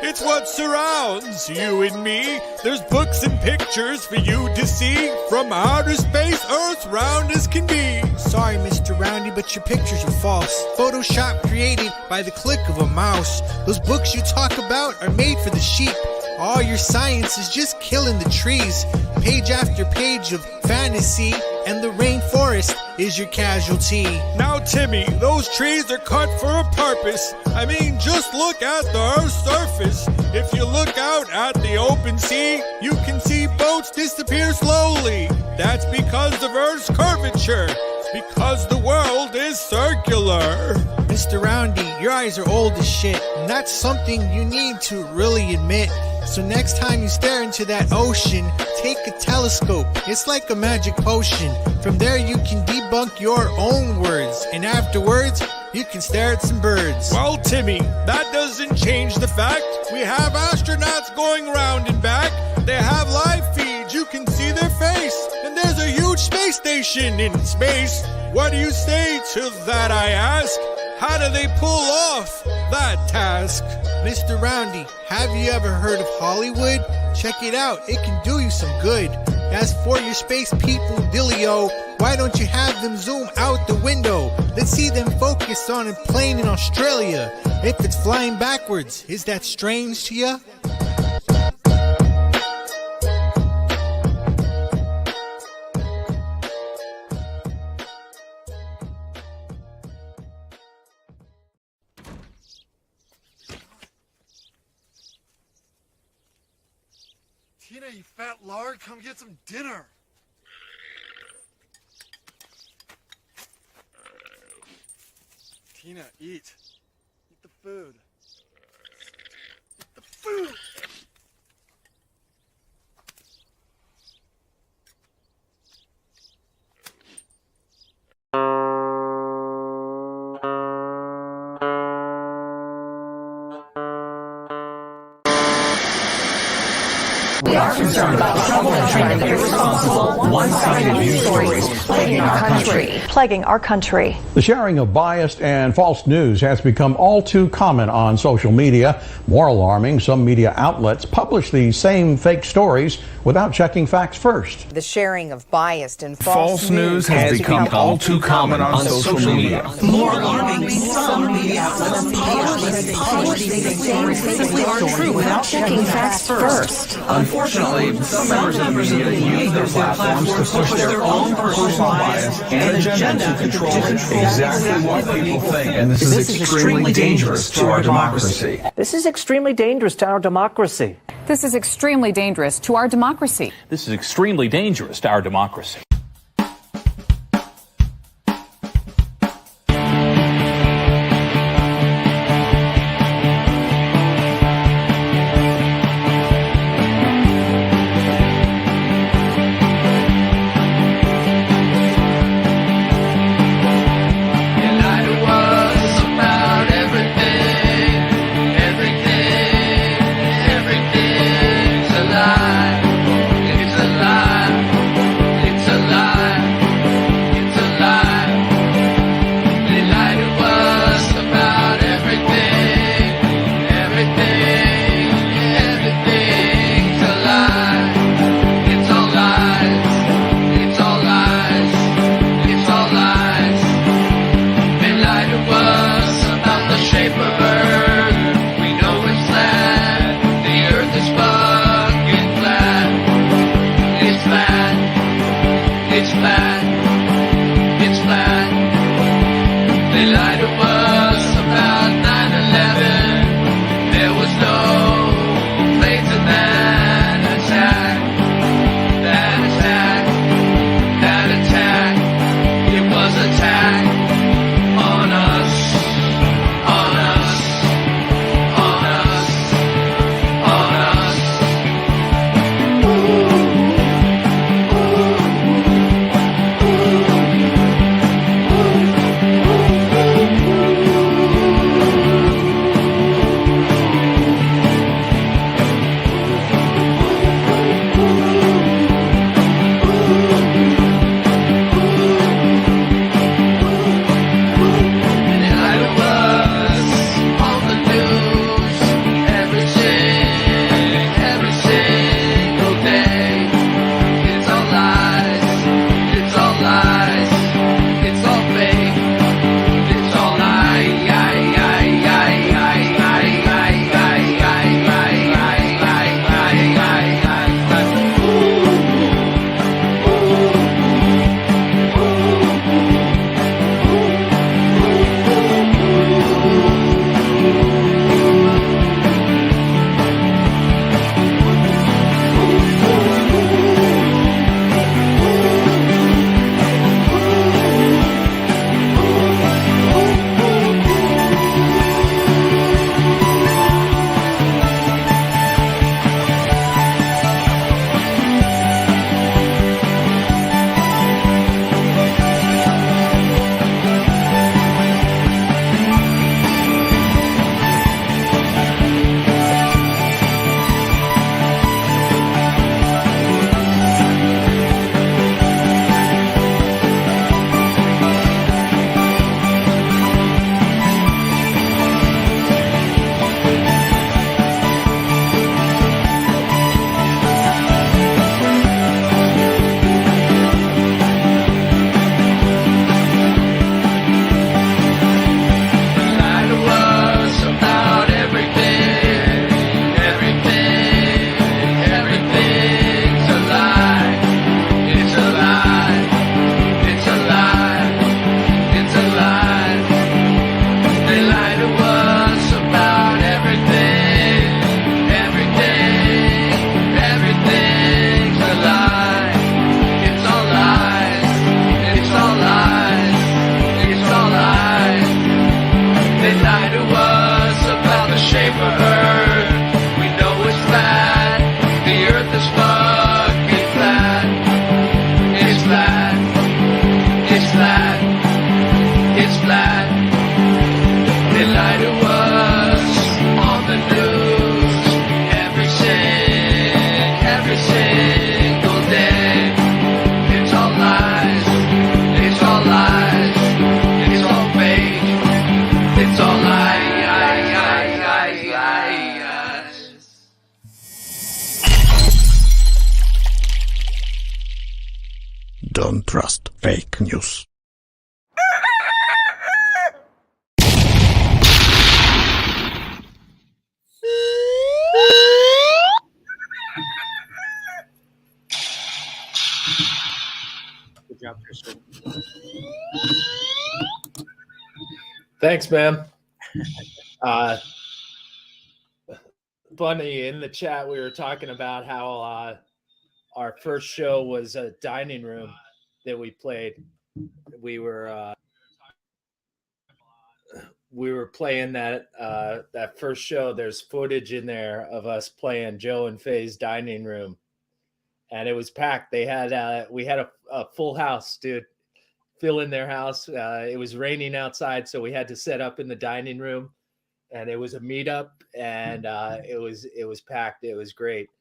It's what surrounds you and me. There's books and pictures for you to see. From outer space, Earth's round as can be. Sorry, Mr. Roundy, but your pictures are false. Photoshop created by the click of a mouse. Those books you talk about are made for the sheep. All your science is just killing the trees. Page after page of fantasy, and the rainforest is your casualty. Now, Timmy, those trees are cut for a purpose. I mean, just look at the Earth's surface. If you look out at the open sea, you can see boats disappear slowly. That's because of Earth's curvature. because the world is circular. Mr. Roundy, your eyes are old as shit, and that's something you need to really admit. So next time you stare into that ocean, take a telescope. It's like a magic potion. From there you can debunk your own words, and afterwards, you can stare at some birds. Well, Timmy, that doesn't change the fact we have astronauts going round and back. They have live feeds, you can see their face, and there's a huge space station in space. What do you say to that, I ask? How do they pull off that task? Mr. Roundy, have you ever heard of Hollywood? Check it out, it can do you some good. As for your space people, Dillio, why don't you have them zoom out the window? Let's see them focus on a plane in Australia. If it's flying backwards, is that strange to ya? Tina, you fat lard, come get some dinner. Tina, eat. Eat the food. Eat the food! We are concerned about troubling trend of irresponsible, one-sided news stories plaguing our country. The sharing of biased and false news has become all too common on social media. More alarming, some media outlets publish these same fake stories without checking facts first. The sharing of biased and false news has become all too common on social media. More alarming, some media outlets publish these things simply aren't true without checking facts first. Unfortunately, some members of the media use their platforms to push their own personal bias and agenda to control exactly what people think. And this is extremely dangerous to our democracy. This is extremely dangerous to our democracy. This is extremely dangerous to our democracy. This is extremely dangerous to our democracy. It's a lie. Don't trust fake news. Good job, Christian. Thanks, man. Funny, in the chat we were talking about how our first show was a dining room that we played. We were playing that first show. There's footage in there of us playing Joe and Faye's dining room, and it was packed. They had we had a full house, dude. Fill in their house. It was raining outside, so we had to set up in the dining room, and it was a meetup, and it was packed. It was great,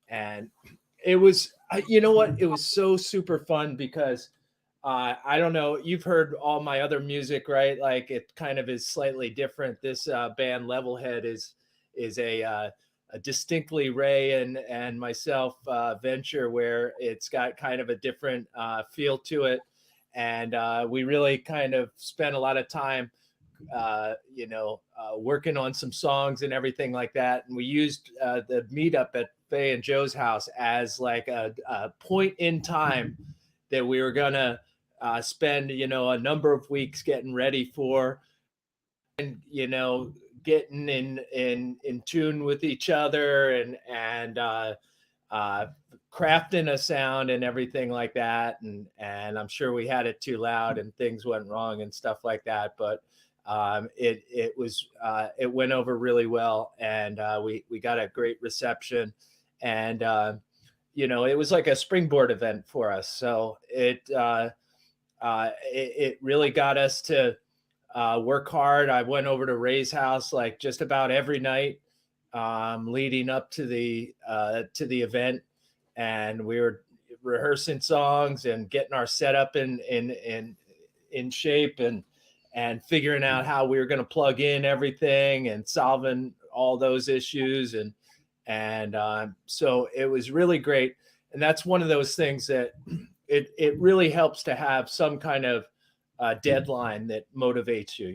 and it was, you know what? It was so super fun because I don't know. You've heard all my other music, right? Like it kind of is slightly different. This band Levelhead is a distinctly Ray and myself venture where it's got kind of a different feel to it. And we really kind of spent a lot of time, working on some songs and everything like that. And we used the meetup at Faye and Joe's house as like a point in time that we were gonna spend, a number of weeks getting ready for, and getting in tune with each other and crafting a sound and everything like that. And I'm sure we had it too loud and things went wrong and stuff like that. But it went over really well, and we got a great reception, and it was like a springboard event for us. So it really got us to work hard. I went over to Ray's house like just about every night leading up to the event, and we were rehearsing songs and getting our setup in shape and figuring out how we were going to plug in everything and solving all those issues. And so it was really great. And that's one of those things that it really helps to have some kind of deadline that motivates you.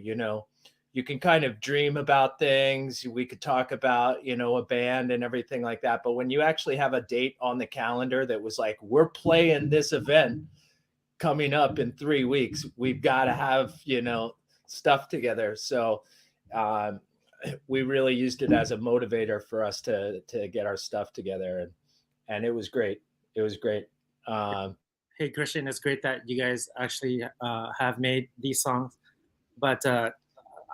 You can kind of dream about things. We could talk about, a band and everything like that. But when you actually have a date on the calendar that was like, we're playing this event coming up in 3 weeks, we've got to have, stuff together. So we really used it as a motivator for us to get our stuff together. And it was great. It was great. Hey, Christian, it's great that you guys actually have made these songs. But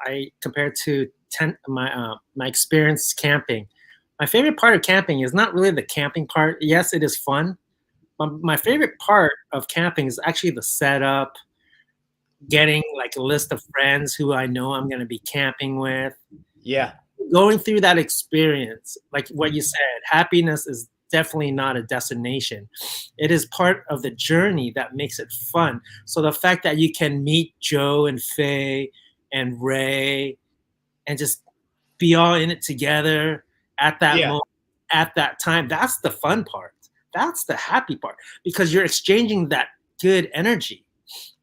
I, compared to my experience camping, my favorite part of camping is not really the camping part. Yes, it is fun. But my favorite part of camping is actually the setup, getting like a list of friends who I know I'm going to be camping with. Yeah. Going through that experience, like what you said, happiness is definitely not a destination. It is part of the journey that makes it fun. So the fact that you can meet Joe and Faye and Ray and just be all in it together at that moment, at that time, that's the fun part. That's the happy part, because you're exchanging that good energy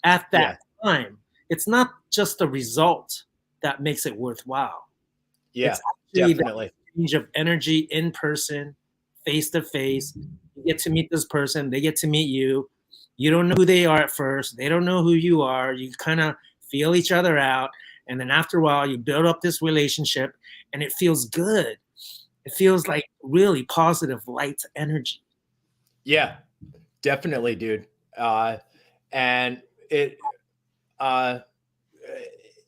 at that time. It's not just the result that makes it worthwhile. Yeah, it's definitely. That exchange of energy in person, face to face. You get to meet this person, they get to meet you. You don't know who they are at first. They don't know who you are. You kind of feel each other out. And then after a while, you build up this relationship and it feels good. It feels like really positive, light energy. Yeah, definitely, dude. And it,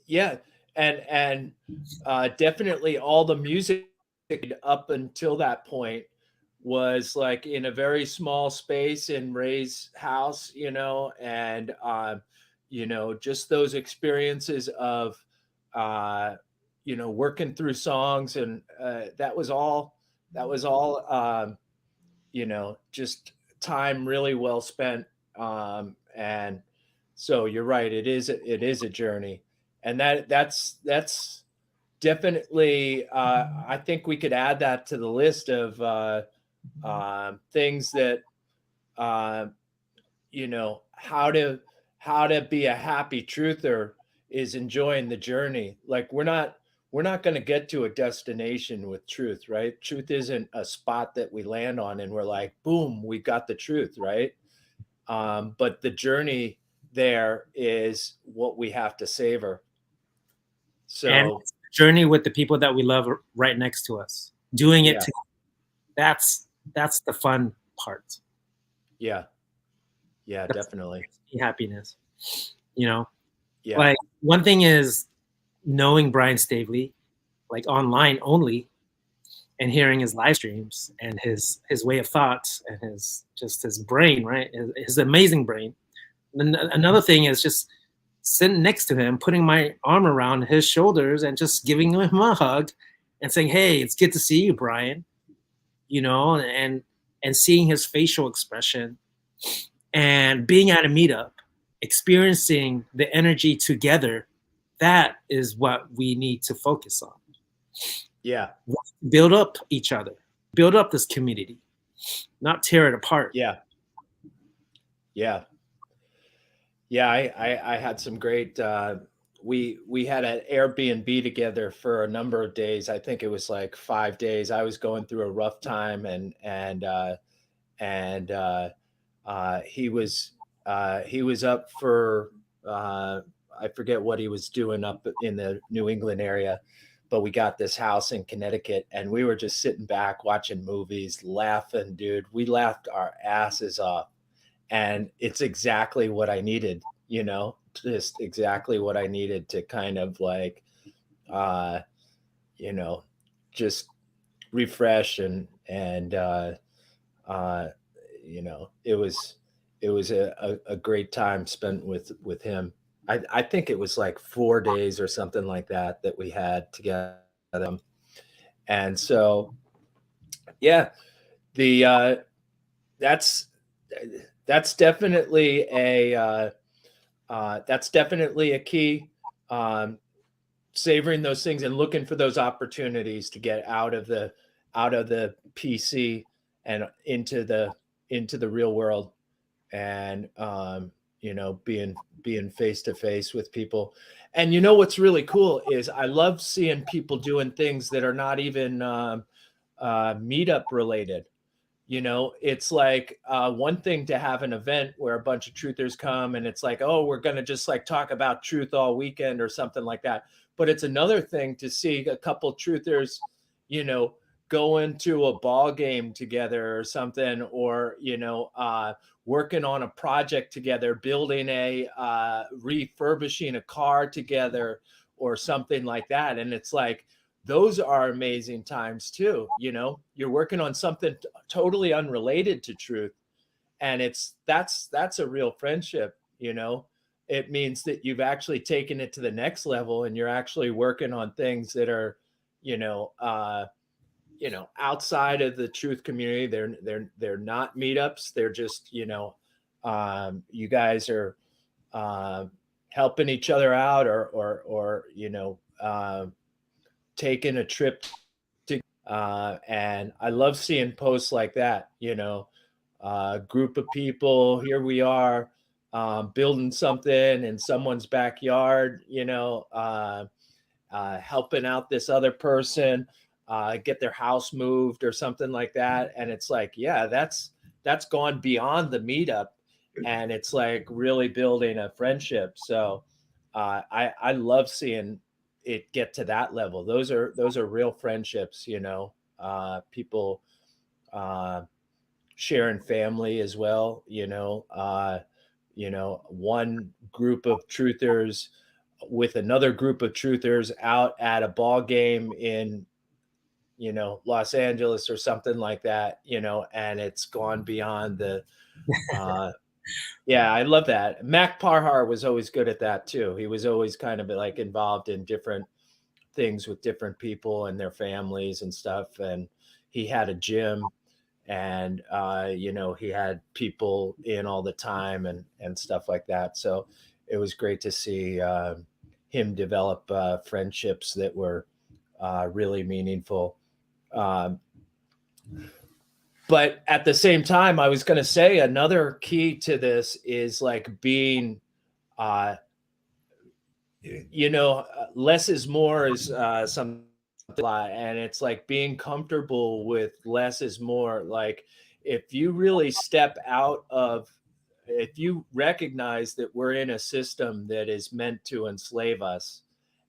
yeah. And definitely all the music up until that point was like in a very small space in Ray's house, and, just those experiences of, working through songs. And that was all, just time really well spent. And so you're right. It is a journey. And that's definitely, I think we could add that to the list of things that, how to be a happy truther is enjoying the journey. Like we're not going to get to a destination with truth, right? Truth isn't a spot that we land on and we're like, boom, we got the truth, right? But the journey there is what we have to savor. So and journey with the people that we love right next to us, doing it together. That's the fun part. Yeah, definitely. Happiness, Yeah. Like one thing is knowing Brian Stavely, like online only, and hearing his live streams and his way of thoughts and his brain, right? His amazing brain. And another thing is just sitting next to him, putting my arm around his shoulders and just giving him a hug and saying, "Hey, it's good to see you, Brian." And seeing his facial expression and being at a meetup, experiencing the energy together, that is what we need to focus on. Yeah. Build up each other, build up this community, not tear it apart. Yeah. I had some great, we had an Airbnb together for a number of days. I think it was like 5 days. I was going through a rough time and he was up for, I forget what he was doing up in the New England area, but we got this house in Connecticut and we were just sitting back watching movies, laughing, dude. We laughed our asses off. And it's exactly what I needed, just exactly what I needed to kind of like, just refresh and it was a great time spent with him. I think it was like 4 days or something like that we had together. And so, yeah, that's definitely a key. Savoring those things and looking for those opportunities to get out of the PC and into the real world, and being face to face with people. And what's really cool is I love seeing people doing things that are not even meetup related. It's like one thing to have an event where a bunch of truthers come and it's like, oh, we're going to just like talk about truth all weekend or something like that. But it's another thing to see a couple truthers, go into a ball game together or something, or, working on a project together, building refurbishing a car together or something like that. And it's like, those are amazing times too. You're working on something totally unrelated to truth. And that's a real friendship. It means that you've actually taken it to the next level and you're actually working on things that are, outside of the truth community. They're not meetups. They're just, you guys are helping each other out or taking a trip to, and I love seeing posts like that, group of people, here we are, building something in someone's backyard, helping out this other person, get their house moved or something like that. And it's like, yeah, that's gone beyond the meetup and it's like really building a friendship. So I love seeing it get to that level. Those are real friendships, people sharing family as well, one group of truthers with another group of truthers out at a ball game in Los Angeles or something like that, and it's gone beyond the yeah, I love that. Mac Parhar was always good at that too. He was always kind of like involved in different things with different people and their families and stuff. And he had a gym and, he had people in all the time and stuff like that. So it was great to see him develop friendships that were really meaningful. But at the same time, I was going to say another key to this is like being, less is more is something, and it's like being comfortable with less is more. Like if you really step out of, if you recognize that we're in a system that is meant to enslave us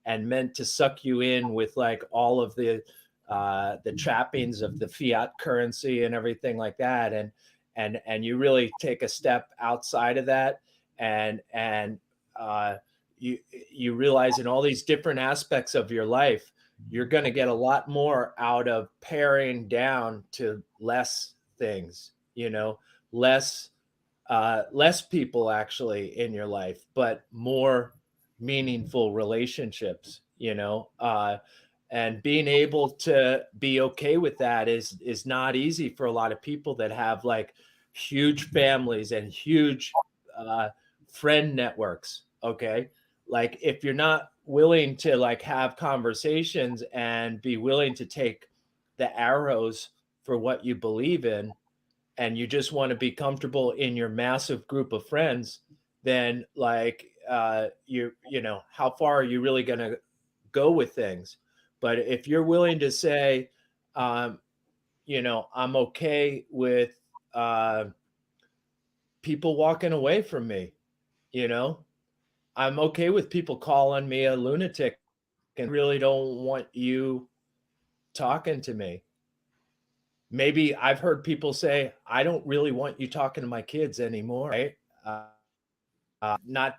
and meant to suck you in with like all of the trappings of the fiat currency and everything like that, and you really take a step outside of that, and you realize in all these different aspects of your life, you're going to get a lot more out of paring down to less things, less people actually in your life, but more meaningful relationships, and being able to be okay with that is not easy for a lot of people that have like huge families and huge friend networks. Okay. Like if you're not willing to like have conversations and be willing to take the arrows for what you believe in, and you just want to be comfortable in your massive group of friends, then like how far are you really going to go with things? But if you're willing to say, I'm okay with people walking away from me, I'm okay with people calling me a lunatic and really don't want you talking to me. Maybe I've heard people say, I don't really want you talking to my kids anymore, right? Not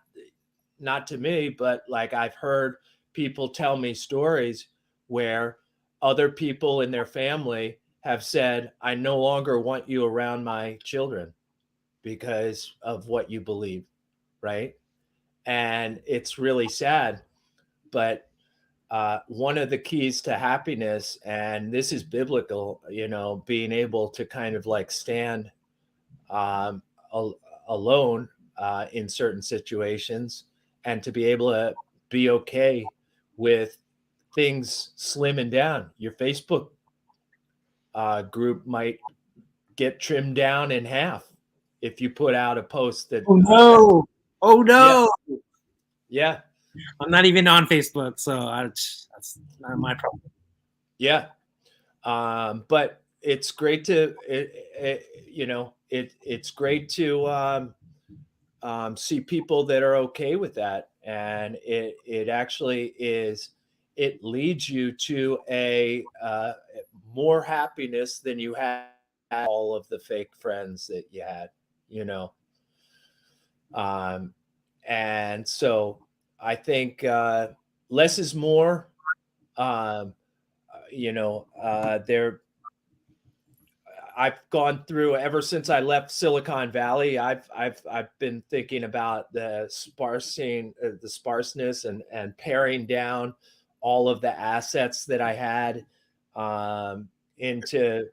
to me, but like I've heard people tell me stories where other people in their family have said, I no longer want you around my children because of what you believe, right? And it's really sad. But one of the keys to happiness, and this is biblical, being able to kind of like stand alone in certain situations, and to be able to be okay with things slimming down. Your Facebook group might get trimmed down in half if you put out a post that. Oh no! Yeah. I'm not even on Facebook, so that's not my problem. Yeah. But it's great to, it's great to see people that are okay with that. And it actually is, it leads you to a more happiness than you had all of the fake friends that you had, and so I think less is more. I've gone through, ever since I left Silicon Valley, I've been thinking about the sparseness and paring down all of the assets that I had into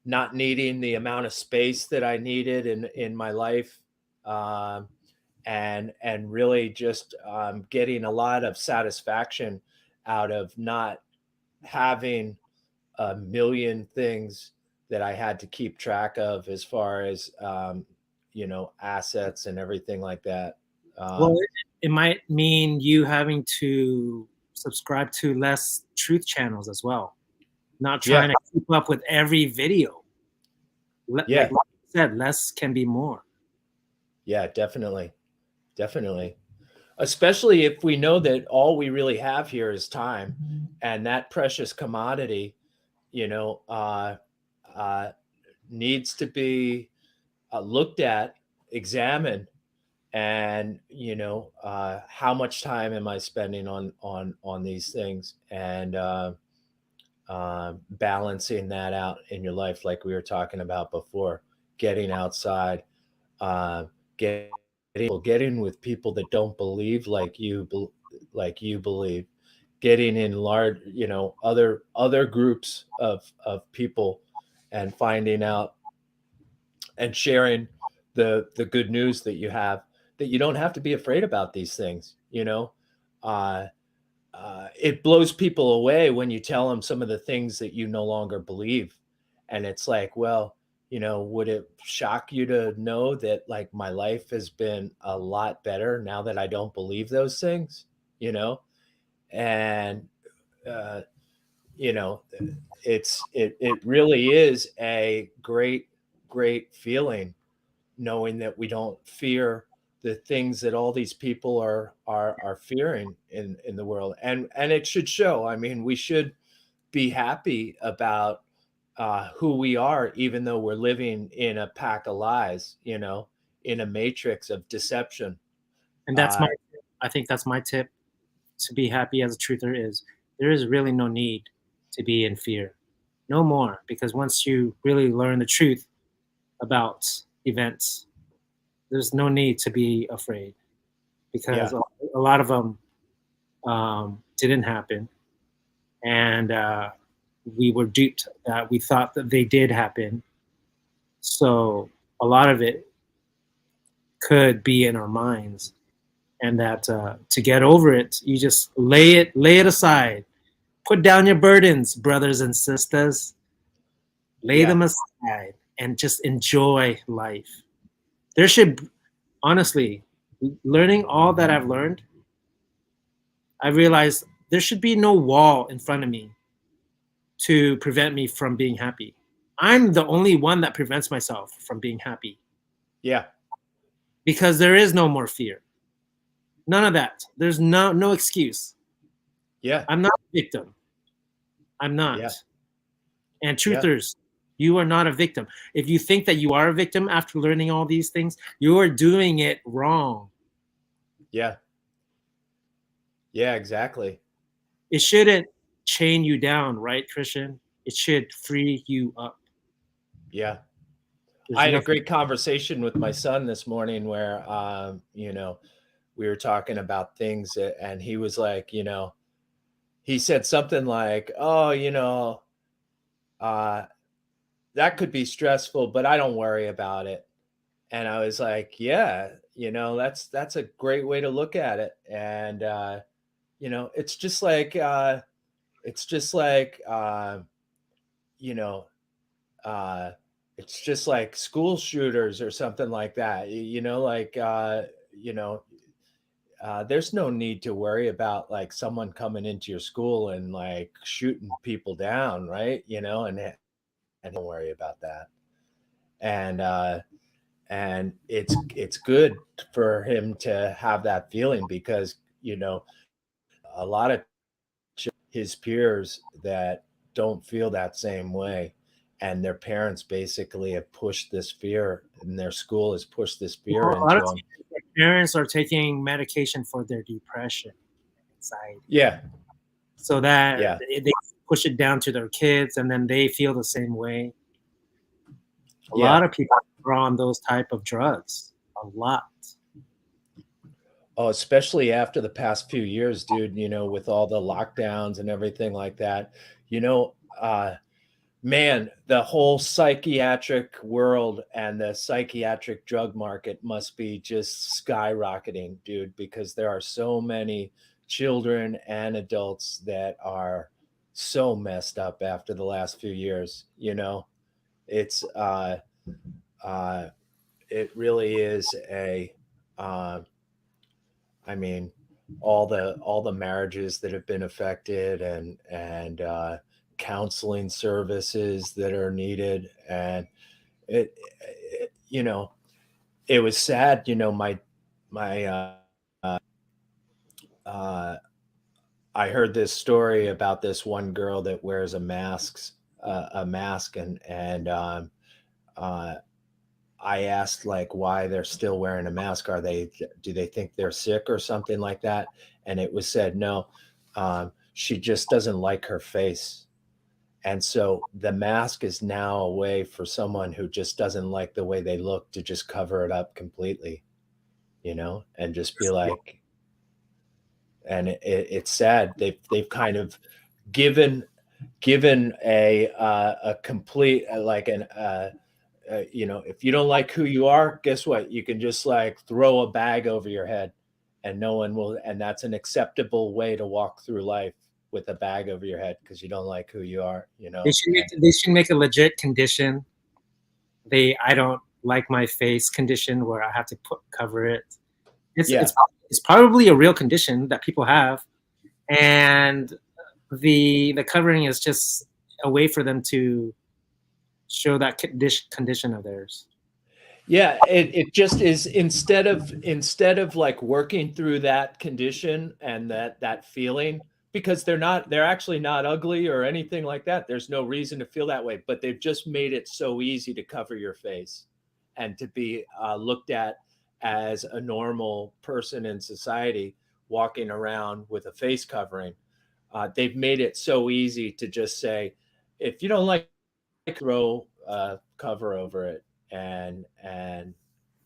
not needing the amount of space that I needed in my life. And really just getting a lot of satisfaction out of not having a million things that I had to keep track of as far as assets and everything like that. Well, it might mean you having to subscribe to less truth channels as well, not trying to keep up with every video. Like you said, less can be more. Yeah, definitely. Especially if we know that all we really have here is time, and that precious commodity, needs to be looked at, examined, and how much time am I spending on these things, and balancing that out in your life, like we were talking about before, getting outside, getting with people that don't believe like you believe, getting in large, other groups of people, and finding out and sharing the good news that you have, that you don't have to be afraid about these things. It blows people away when you tell them some of the things that you no longer believe, And it's like, well, would it shock you to know that like my life has been a lot better now that I don't believe those things, and it really is a great feeling knowing that we don't fear the things that all these people are fearing in the world, and it should show. I mean, we should be happy about who we are, even though we're living in a pack of lies, in a matrix of deception. And I think that's my tip to be happy as a truther is there is really no need to be in fear. No more, because once you really learn the truth about events, there's no need to be afraid, because a lot of them didn't happen. And we were duped that we thought that they did happen. So a lot of it could be in our minds, and that to get over it, you just lay it aside. Put down your burdens, brothers and sisters. Lay them aside and just enjoy life. There should, honestly, learning all that I've learned, I realized there should be no wall in front of me to prevent me from being happy. I'm the only one that prevents myself from being happy. Yeah. Because there is no more fear. None of that. There's no excuse. Yeah. I'm not a victim. I'm not. Yeah. And truthers, you are not a victim. If you think that you are a victim after learning all these things, you are doing it wrong. Yeah. Yeah, exactly. It shouldn't chain you down, right, Christian? It should free you up. Yeah. There's I had a nothing- great conversation with my son this morning where, we were talking about things, and he was like, he said something like, oh, that could be stressful, but I don't worry about it. And I was like, yeah, that's a great way to look at it. And, it's just like, it's just like school shooters or something like that. There's no need to worry about like someone coming into your school and like shooting people down, right? And don't worry about that. And it's good for him to have that feeling, because a lot of his peers that don't feel that same way, and their parents basically have pushed this fear, and their school has pushed this fear into them. Parents are taking medication for their depression, anxiety. Yeah. So that they push it down to their kids, and then they feel the same way. A lot of people are on those type of drugs. A lot. Oh, especially after the past few years, dude, with all the lockdowns and everything like that, man, the whole psychiatric world and the psychiatric drug market must be just skyrocketing, dude, because there are so many children and adults that are so messed up after the last few years. It's it really is I mean, all the marriages that have been affected, and counseling services that are needed. And it was sad, I heard this story about this one girl that wears a mask, and I asked like why they're still wearing a mask. Do they think they're sick or something like that? And it was said, no, she just doesn't like her face. And so the mask is now a way for someone who just doesn't like the way they look to just cover it up completely, and just be like, and it's sad. They've kind of given a complete, like if you don't like who you are, guess what? You can just like throw a bag over your head, and no one will. And that's an acceptable way to walk through life. with a bag over your head because you don't like who you are, you know. They should make a legit condition. I don't like my face condition where I have to cover it. It's probably a real condition that people have, and the covering is just a way for them to show that condition of theirs. Yeah, it just is, instead of like working through that condition and that feeling, because they're actually not ugly or anything like that. There's no reason to feel that way, but they've just made it so easy to cover your face and to be looked at as a normal person in society walking around with a face covering. They've made it so easy to just say, if you don't like, throw a cover over it and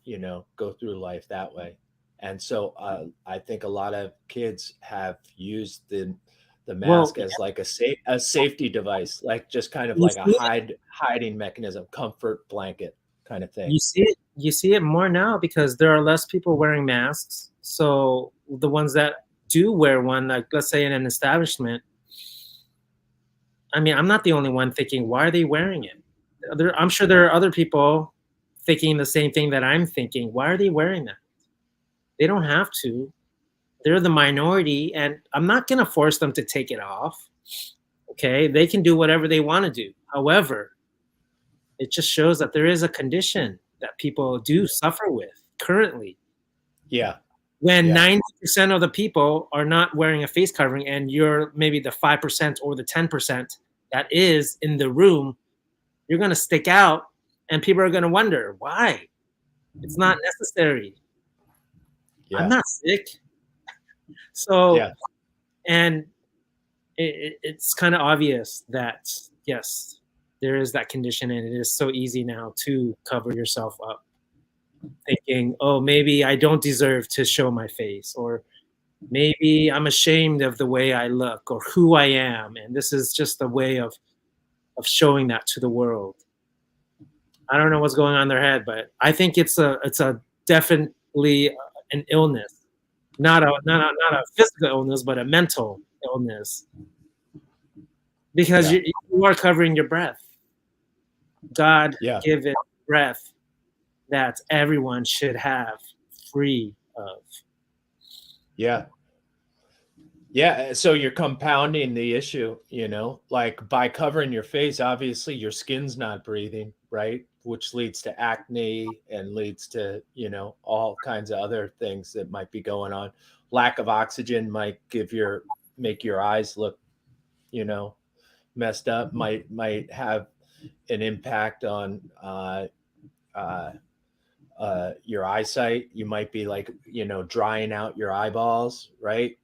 you know, go through life that way. And so I think a lot of kids have used the mask as like a safety device, like just kind of like a hiding mechanism, comfort blanket kind of thing. You see it more now because there are less people wearing masks. So the ones that do wear one, like let's say in an establishment, I mean, I'm not the only one thinking, why are they wearing it? I'm sure there are other people thinking the same thing that I'm thinking. Why are they wearing that? They don't have to. They're the minority, and I'm not going to force them to take it off. Okay, they can do whatever they want to do. However, it just shows that there is a condition that people do suffer with currently. Yeah. When 90% of the people are not wearing a face covering, and you're maybe the 5% or the 10% that is in the room, you're going to stick out, and people are going to wonder why. It's not necessary. I'm not sick. So, and it's kind of obvious that, yes, there is that condition, and it is so easy now to cover yourself up, thinking, oh, maybe I don't deserve to show my face, or maybe I'm ashamed of the way I look or who I am. And this is just a way of showing that to the world. I don't know what's going on in their head, but I think it's a definitely an illness. Not a physical illness, but a mental illness. Because you are covering your breath. God given breath that everyone should have free of. Yeah. Yeah. So you're compounding the issue, you know, like by covering your face, obviously your skin's not breathing, right? Which leads to acne and leads to, you know, all kinds of other things that might be going on. Lack of oxygen might make your eyes look, you know, messed up, might have an impact on your eyesight. You might be like, you know, drying out your eyeballs, right?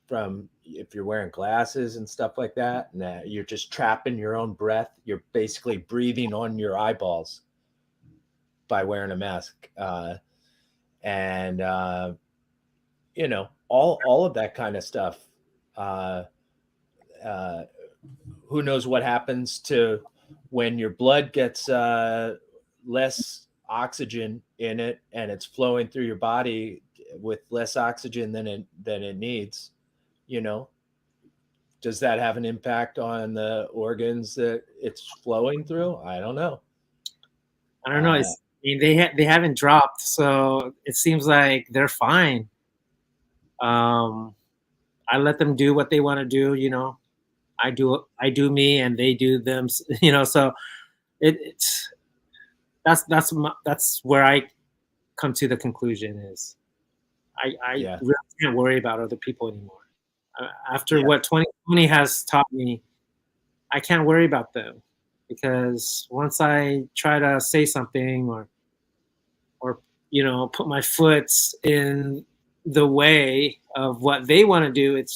From if you're wearing glasses and stuff like that, and you're just trapping your own breath. You're basically breathing on your eyeballs by wearing a mask. And you know, all of that kind of stuff. Who knows what happens to when your blood gets less oxygen in it and it's flowing through your body with less oxygen than it needs, you know? Does that have an impact on the organs that it's flowing through? I don't know. I don't know. I mean, they haven't dropped, so it seems like they're fine. I let them do what they want to do, you know. I do me, and they do them, you know. So that's where I come to the conclusion is I really can't worry about other people anymore. After what 2020 has taught me, I can't worry about them, because once I try to say something or you know, put my foot in the way of what they want to do, it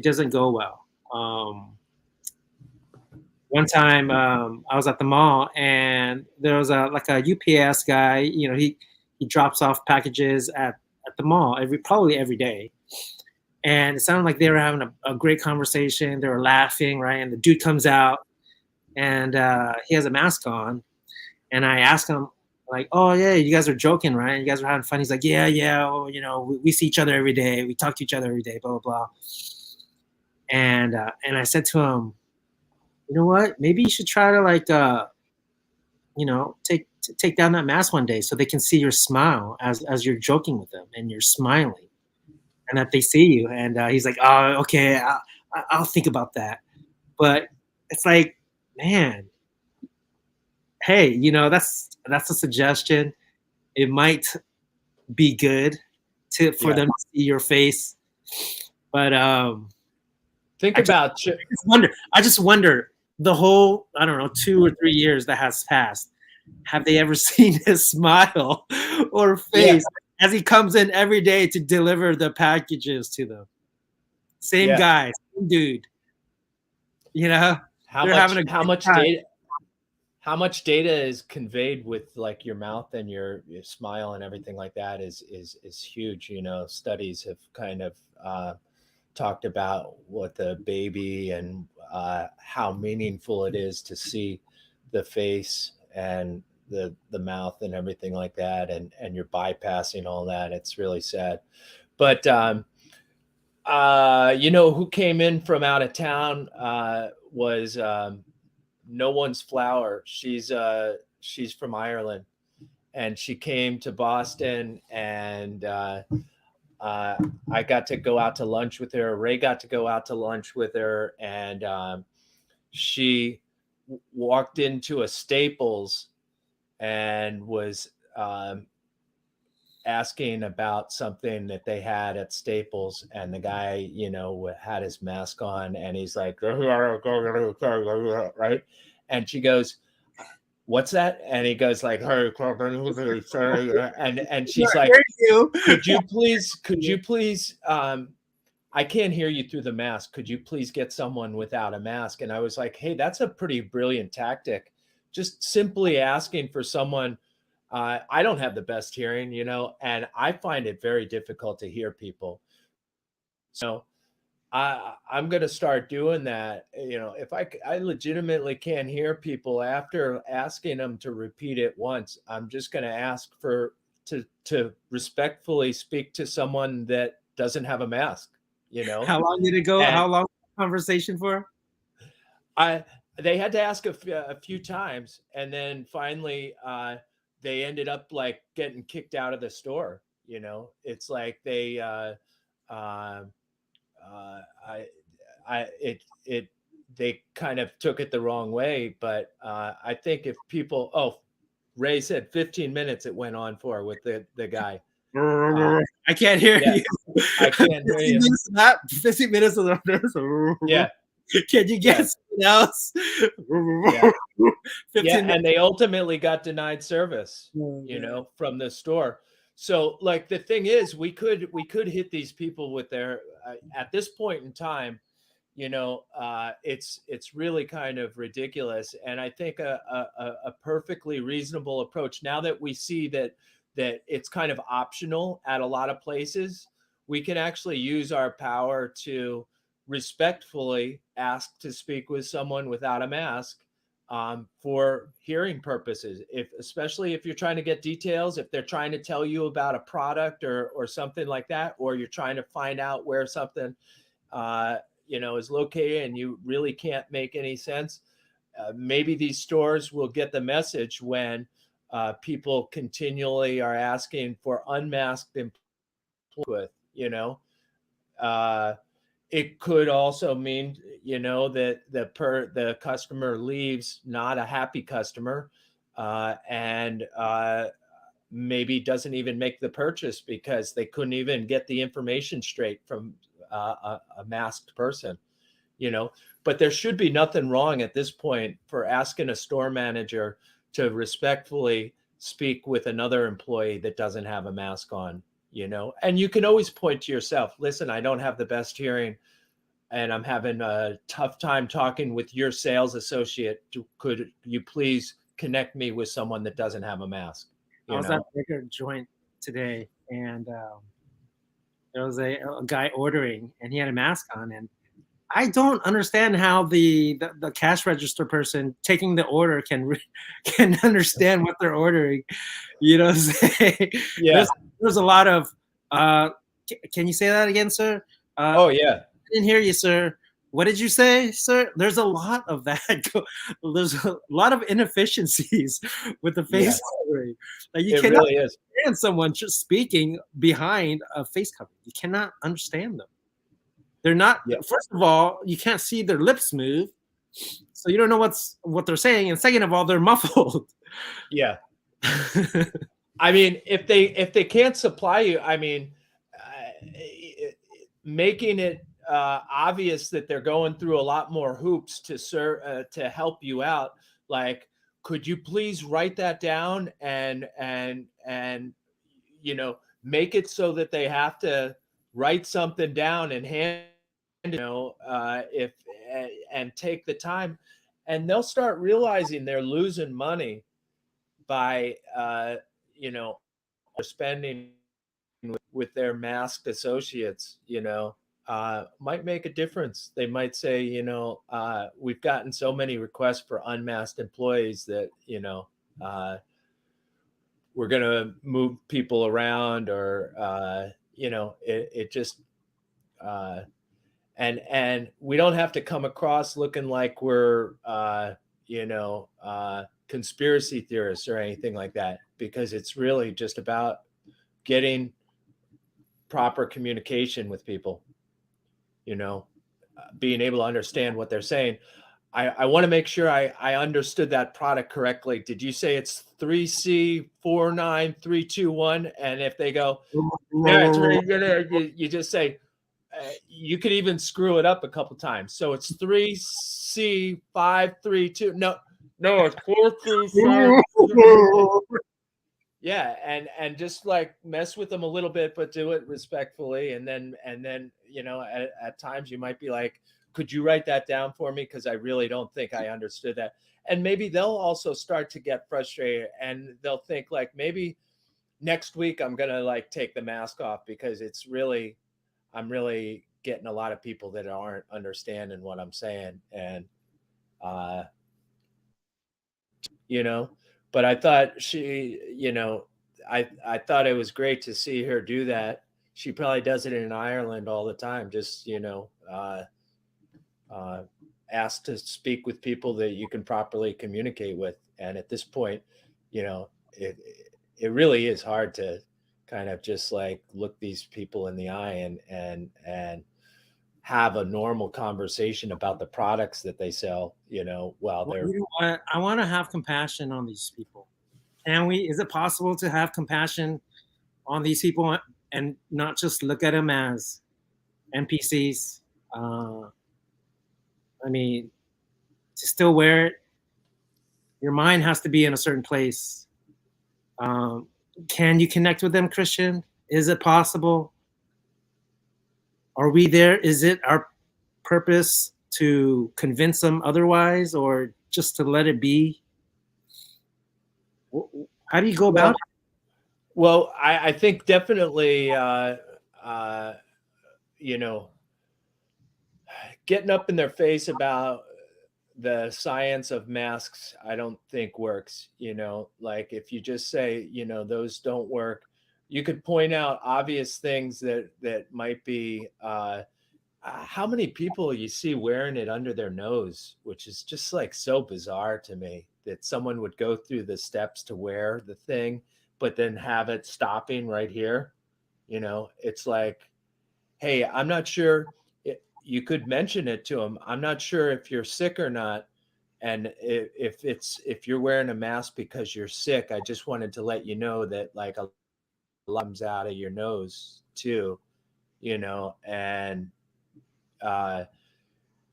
doesn't go well. One time I was at the mall, and there was a UPS guy. You know, he drops off packages at the mall probably every day, and it sounded like they were having a great conversation. They were laughing, right? And the dude comes out, and he has a mask on, and I asked him, like, oh yeah, you guys are joking, right? You guys are having fun. He's like, yeah. Oh, you know, we see each other every day. We talk to each other every day. Blah blah blah. And I said to him, you know what? Maybe you should try to like take down that mask one day so they can see your smile as you're joking with them and you're smiling, and that they see you. And he's like, oh, okay, I'll think about that. But it's like, man, hey, that's a suggestion. It might be good for them to see your face, but think about. I just wonder the whole, I don't know, 2 or 3 years that has passed. Have they ever seen his smile or face as he comes in every day to deliver the packages to them? Same guy, same dude. How much data is conveyed with like your mouth and your smile and everything like that is huge. Studies have kind of talked about what the baby and how meaningful it is to see the face and the mouth and everything like that, and you're bypassing all that. It's really sad. But who came in from out of town was No One's Flower. She's from Ireland, and she came to Boston, and I got to go out to lunch with her. Ray got to go out to lunch with her, and she walked into a Staples and was asking about something that they had at Staples, and the guy, had his mask on, and he's like, right? And she goes, what's that? And he goes like, and she's like, could you please, I can't hear you through the mask. Could you please get someone without a mask? And I was like, hey, that's a pretty brilliant tactic. Just simply asking for someone. I don't have the best hearing, and I find it very difficult to hear people. So I'm going to start doing that. If I legitimately can't hear people after asking them to repeat it once, I'm just going to ask to respectfully speak to someone that doesn't have a mask. How long did it go? How long was the conversation for? They had to ask a few times, and then finally they ended up like getting kicked out of the store. It's like they they kind of took it the wrong way. But I think if people, Ray said 15 minutes it went on for with the guy. I can't hear you. I can't hear you. 15 minutes of this. Yeah. Can you get something else? And they ultimately got denied service, from the store. So like the thing is, we could hit these people with their at this point in time, it's really kind of ridiculous. And I think a perfectly reasonable approach, now that we see that it's kind of optional at a lot of places, we can actually use our power to respectfully ask to speak with someone without a mask for hearing purposes. Especially if you're trying to get details, if they're trying to tell you about a product or something like that, or you're trying to find out where something is located and you really can't make any sense. Maybe these stores will get the message when people continually are asking for unmasked employees. It could also mean, that the customer leaves not a happy customer, and maybe doesn't even make the purchase because they couldn't even get the information straight from a masked person, But there should be nothing wrong at this point for asking a store manager to respectfully speak with another employee that doesn't have a mask on. And you can always point to yourself. Listen, I don't have the best hearing and I'm having a tough time talking with your sales associate. Could you please connect me with someone that doesn't have a mask? I was at a liquor joint today, and there was a guy ordering, and he had a mask on. And I don't understand how the cash register person taking the order can understand what they're ordering. Yeah. There's a lot of. Can you say that again, sir? Oh yeah. I didn't hear you, sir. What did you say, sir? There's a lot of that. There's a lot of inefficiencies with the face covering. Like you It cannot really is. understand someone just speaking behind a face covering. You cannot understand them. They're not. Yeah. First of all, you can't see their lips move, so you don't know what they're saying. And second of all, they're muffled. Yeah. I mean, if they can't supply you, I mean, making it obvious that they're going through a lot more hoops to help you out. Like, could you please write that down and make it so that they have to write something down and hand if and take the time, and they'll start realizing they're losing money by spending with their masked associates, might make a difference. They might say, we've gotten so many requests for unmasked employees that, we're going to move people around, or, it just, and we don't have to come across looking like we're, conspiracy theorists or anything like that, because it's really just about getting proper communication with people, being able to understand what they're saying. I want to make sure I understood that product correctly. Did you say it's 3C49321? And if they go, yeah, it's really good, you just say, you could even screw it up a couple times. So it's 3C532. No, it's 4C5. Yeah, and just like mess with them a little bit, but do it respectfully. And then at times you might be like, could you write that down for me? Because I really don't think I understood that. And maybe they'll also start to get frustrated, and they'll think like, maybe next week I'm gonna like take the mask off, because I'm really getting a lot of people that aren't understanding what I'm saying. And but I thought she, I thought it was great to see her do that. She probably does it in Ireland all the time. Just, asked to speak with people that you can properly communicate with. And at this point, it really is hard to kind of just like look these people in the eye and have a normal conversation about the products that they sell, while they're. You know what? I want to have compassion on these people. Can we? Is it possible to have compassion on these people and not just look at them as NPCs? I mean, to still wear it, your mind has to be in a certain place. Can you connect with them, Christian? Is it possible? Are we there? Is it our purpose to convince them otherwise, or just to let it be? How do you go about it? Well, I think definitely, getting up in their face about the science of masks, I don't think works. Like if you just say, those don't work, you could point out obvious things that might be, how many people you see wearing it under their nose, which is just like so bizarre to me, that someone would go through the steps to wear the thing, but then have it stopping right here. It's like, hey, I'm not sure. You could mention it to them. I'm not sure if you're sick or not. And if you're wearing a mask because you're sick, I just wanted to let you know that like a lumps out of your nose too, and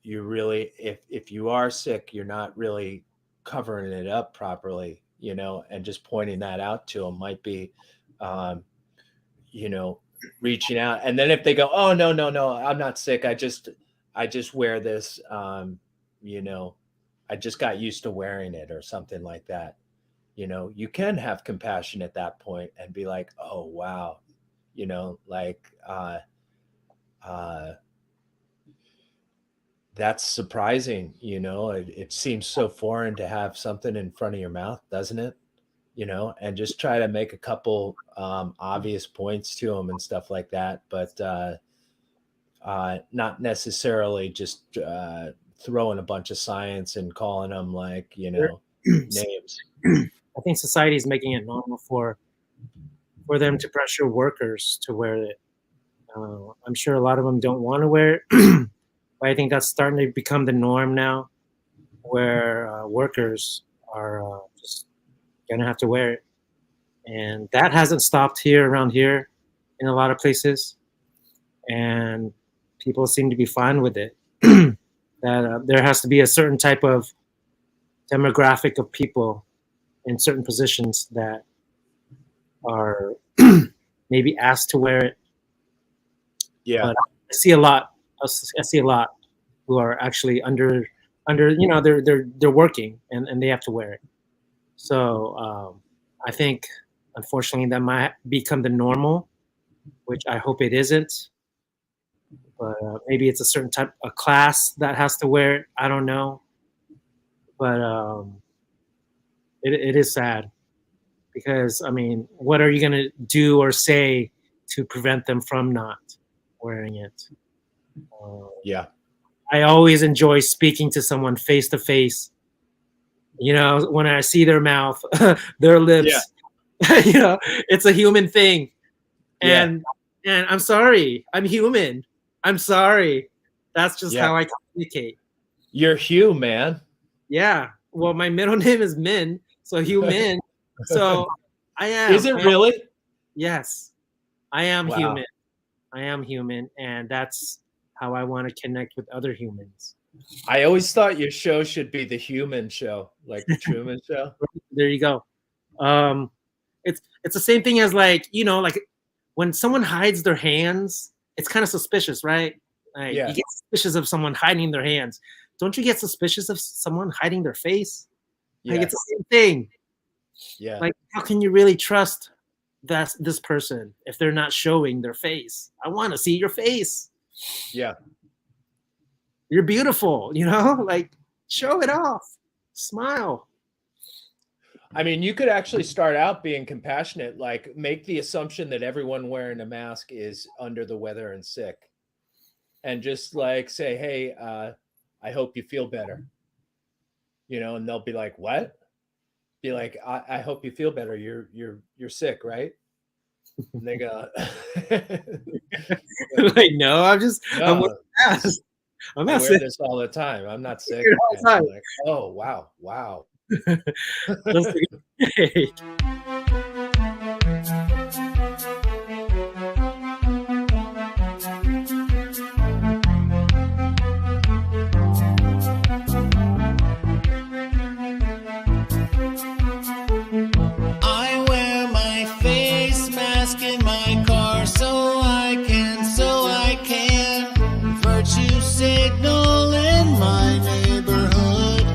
you really, if you are sick, you're not really covering it up properly, and just pointing that out to them might be, reaching out. And then if they go, oh, no, I'm not sick, I just wear this, I just got used to wearing it, or something like that. You can have compassion at that point and be like, oh, wow, that's surprising. It seems so foreign to have something in front of your mouth, doesn't it? And just try to make a couple obvious points to them and stuff like that. But not necessarily just throwing a bunch of science and calling them like, you know, names. I think society is making it normal for them to pressure workers to wear it. I'm sure a lot of them don't want to wear it, but I think that's starting to become the norm now, where workers are just gonna have to wear it, and that hasn't stopped here around here in a lot of places, and people seem to be fine with it. That there has to be a certain type of demographic of people in certain positions that are maybe asked to wear it. Yeah, but I see a lot who are actually under you know, they're working and they have to wear it. So I think unfortunately that might become the normal, which I hope it isn't. But maybe it's a certain type of class that has to wear it. I don't know. But it is sad, because I mean, what are you gonna do or say to prevent them from not wearing it? Yeah, I always enjoy speaking to someone face to face. You know, when I see their mouth, their lips. Yeah. You know, it's a human thing, and I'm sorry, I'm human. I'm sorry. That's just how I communicate. You're Hugh, man. Yeah. Well, my middle name is Min, so Hugh Min. So I am. Is it really? Yes. I am Wow. human. I am human, and that's how I want to connect with other humans. I always thought your show should be the Human Show, like the Truman Show. There you go. It's the same thing as, like, you know, like when someone hides their hands, it's kind of suspicious, right? Like, you get suspicious of someone hiding their hands. Don't you get suspicious of someone hiding their face? Like, it's the same thing. Yeah. Like, how can you really trust this person if they're not showing their face? I want to see your face. Yeah. You're beautiful, you know? Like, show it off. Smile. I mean, you could actually start out being compassionate, like make the assumption that everyone wearing a mask is under the weather and sick. And just like say, hey, I hope you feel better. You know, and they'll be like, what? Be like, I hope you feel better. You're sick, right? And they go, like, no, I'm not I wear sick. this all the time. I'm not sick. All the time. Like, oh, wow. Hey. I wear my face mask in my car so I can virtue signal in my neighborhood.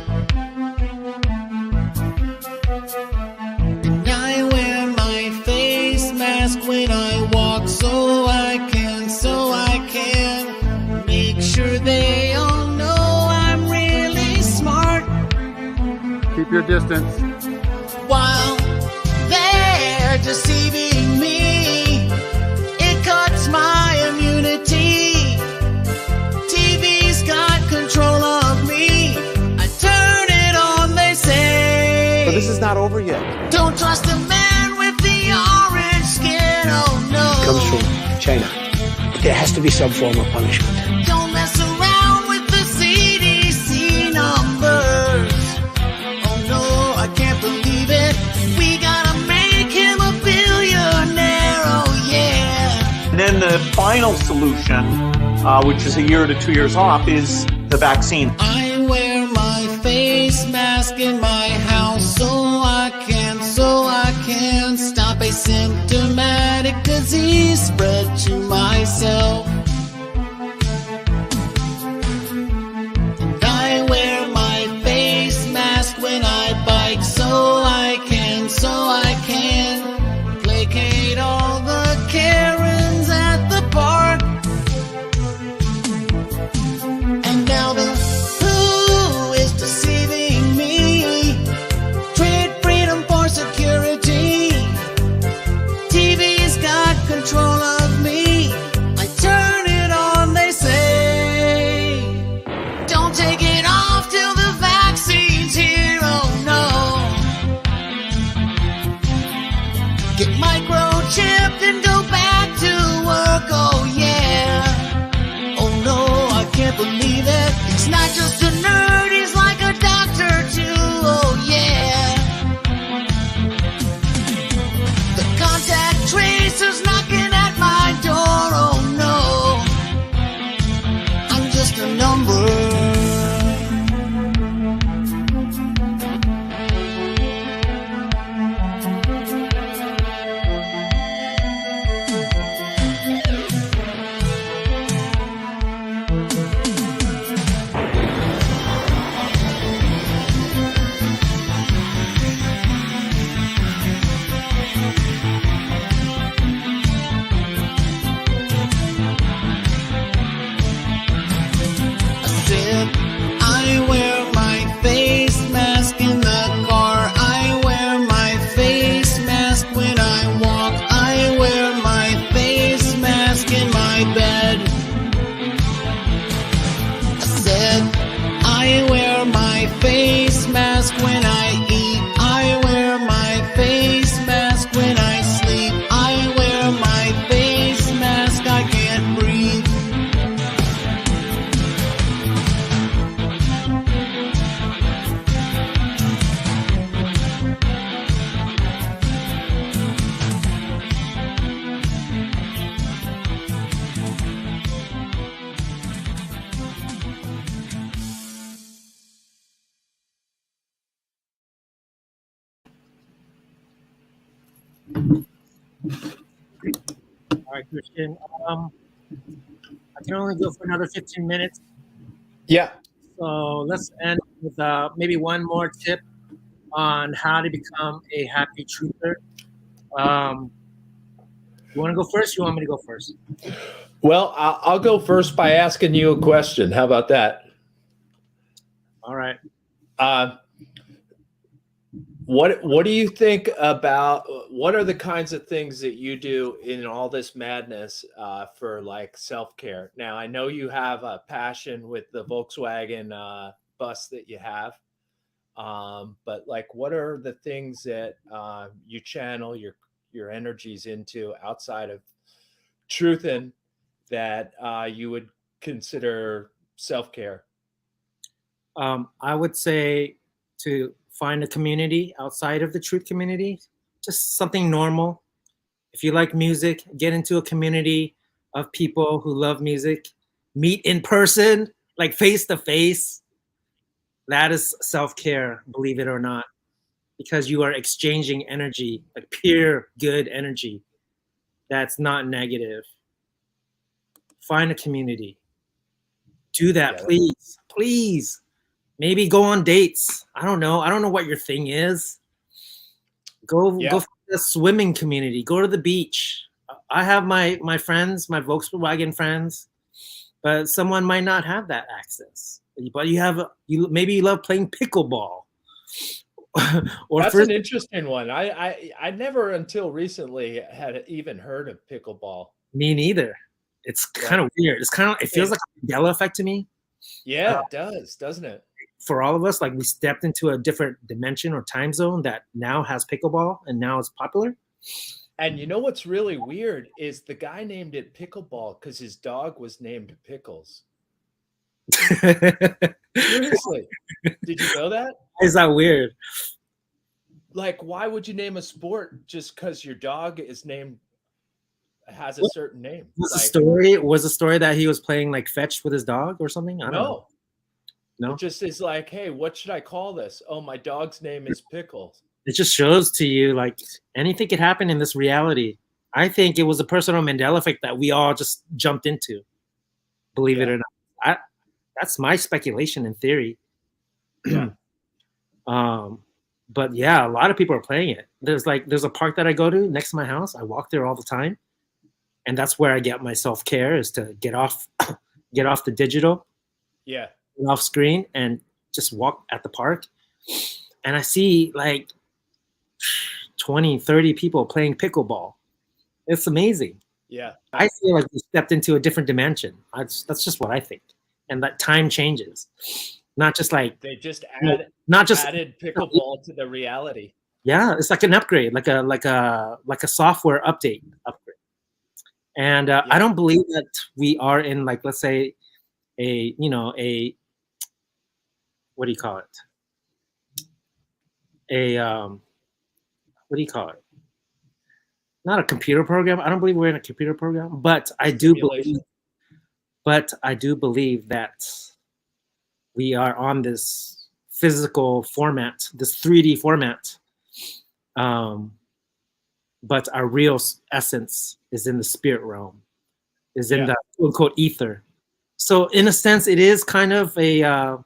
And I wear my face mask when I walk so I can make sure they all know I'm really smart. Keep your distance. While they're deceiving me, it cuts my immunity. TV's got control of me. I turn it on, they say. But this is not over yet. Don't trust a man with the orange skin, oh no. Comes from China. There has to be some form of punishment. Don't mess around with the CDC numbers. Oh no, I can't believe it. We gotta make him a billionaire, oh yeah. And then the final solution, which is a year to 2 years off, is the vaccine. I wear my face mask in my house so I can stop a symptomatic disease spread to myself. And I wear my face mask when I bike so I can placate all the Karens at the park. And now the who is deceiving me? Trade freedom for security. TV's got control of me. I turn Get microchipped and go back to work, oh yeah. Oh no, I can't believe it. It's not just a nerd, he's like a doctor too, oh yeah. The contact tracer's knocking at my door, oh no. I'm just a number. I wear my face mask in the car. I wear my face mask when I walk. I wear my face mask in my bed. I said, I wear my face mask when I eat. I wear my face mask when I sleep. I wear my face mask, I can't breathe. All right, Christian. I can only go for another 15 minutes. Yeah. So let's end with maybe one more tip on how to become a happy truther. You want to go first? You want me to go first? Well, I'll go first by asking you a question. How about that? All right. What do you think about, what are the kinds of things that you do in all this madness for like self-care? Now, I know you have a passion with the Volkswagen bus that you have, but like, what are the things that you channel your energies into outside of truthing that you would consider self-care? I would say to find a community outside of the truth community, just something normal. If you like music, get into a community of people who love music, meet in person, like face to face. That is self-care, believe it or not, because you are exchanging energy, like pure good energy. That's not negative. Find a community. Do that, please, please. Maybe go on dates. I don't know. I don't know what your thing is. Go for the swimming community. Go to the beach. I have my friends, my Volkswagen friends, but someone might not have that access. But maybe you love playing pickleball. Or that's an interesting one. I never until recently had even heard of pickleball. Me neither. It's kind of weird. It feels like a Mandela effect to me. Yeah, it does, doesn't it? For all of us, like we stepped into a different dimension or time zone that now has pickleball and now it's popular. And you know what's really weird is the guy named it pickleball because his dog was named Pickles. Seriously, did you know that? Is that weird? Like, why would you name a sport just because your dog has a certain name? Was the story that he was playing like fetch with his dog or something? I don't know. No, it just is like, hey, what should I call this? Oh, my dog's name is Pickles. It just shows to you like anything could happen in this reality. I think it was a personal Mandela effect that we all just jumped into. Believe it or not, that's my speculation and theory. Yeah. But yeah, a lot of people are playing it. There's a park that I go to next to my house. I walk there all the time, and that's where I get my self-care is to get off the digital. Yeah. Off screen and just walk at the park, and I see like 20, 30 people playing pickleball. It's amazing. Yeah. I feel like we stepped into a different dimension. That's just what I think. And that time changes. Not just like they just added pickleball to the reality. Yeah, it's like an upgrade, like a software upgrade. And I don't believe that we are in, like, let's say, a what do you call it? A what do you call it? Not a computer program. I don't believe we're in a computer program, but I do believe. But I do believe that we are on this physical format, this 3D format. But our real essence is in the spirit realm, is in the quote unquote ether. So in a sense, it is kind of a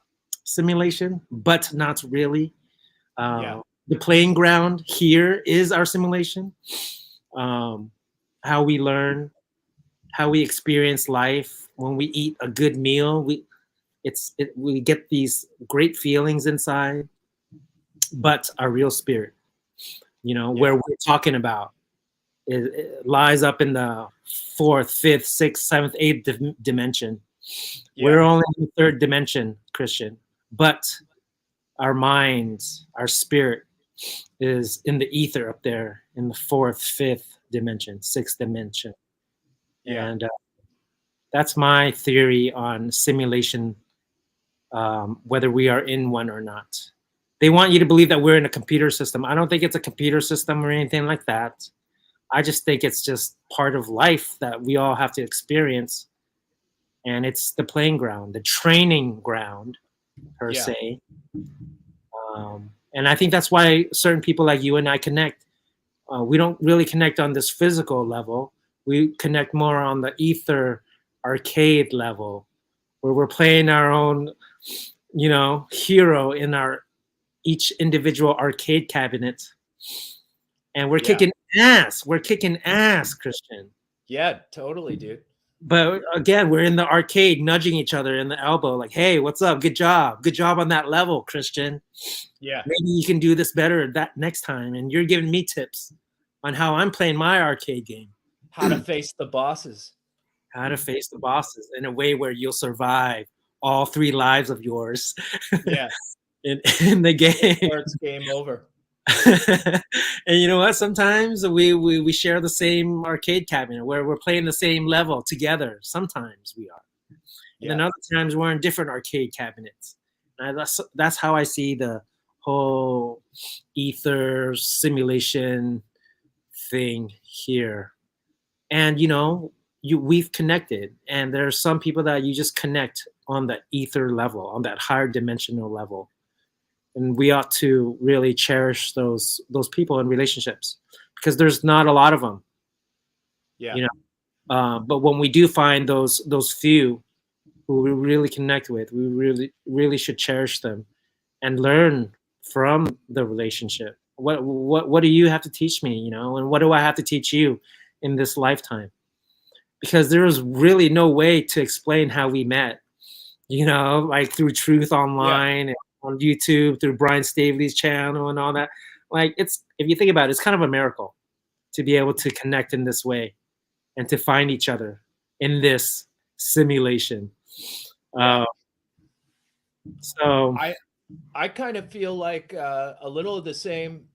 simulation, but not really. The playing ground here is our simulation. How we learn, how we experience life. When we eat a good meal, we get these great feelings inside, but our real spirit, where we're talking about, it lies up in the 4th, 5th, 6th, 7th, 8th dimension. We're only in the 3rd dimension, Christian, but our minds, our spirit is in the ether up there in the 4th, 5th dimension, 6th dimension. And that's my theory on simulation, whether we are in one or not. They want you to believe that we're in a computer system. I don't think it's a computer system or anything like that. I just think it's just part of life that we all have to experience. And it's the playing ground, the training ground, per se. And I think that's why certain people like you and I connect. We don't really connect on this physical level. We connect more on the ether arcade level, where we're playing our own, hero in our each individual arcade cabinet. And we're kicking ass. We're kicking ass, Christian. Yeah, totally, dude. But again, we're in the arcade nudging each other in the elbow, like, hey, what's up? Good job. Good job on that level, Christian. Yeah. Maybe you can do this better that next time. And you're giving me tips on how I'm playing my arcade game. How to face the bosses. How to face the bosses in a way where you'll survive all 3 lives of yours. Yeah. in the game. Or it's game over. And you know what? Sometimes we share the same arcade cabinet where we're playing the same level together. Sometimes we are. And then other times we're in different arcade cabinets. And that's how I see the whole ether simulation thing here. And we've connected, and there are some people that you just connect on the ether level, on that higher dimensional level. And we ought to really cherish those people in relationships, because there's not a lot of them. But when we do find those few who we really connect with, we really should cherish them and learn from the relationship. What do you have to teach me, and what do I have to teach you in this lifetime? Because there is really no way to explain how we met, like through Truth Online and on YouTube, through Brian Staveley's channel and all that. Like, if you think about it, it's kind of a miracle to be able to connect in this way and to find each other in this simulation. So I kind of feel like a little of the same,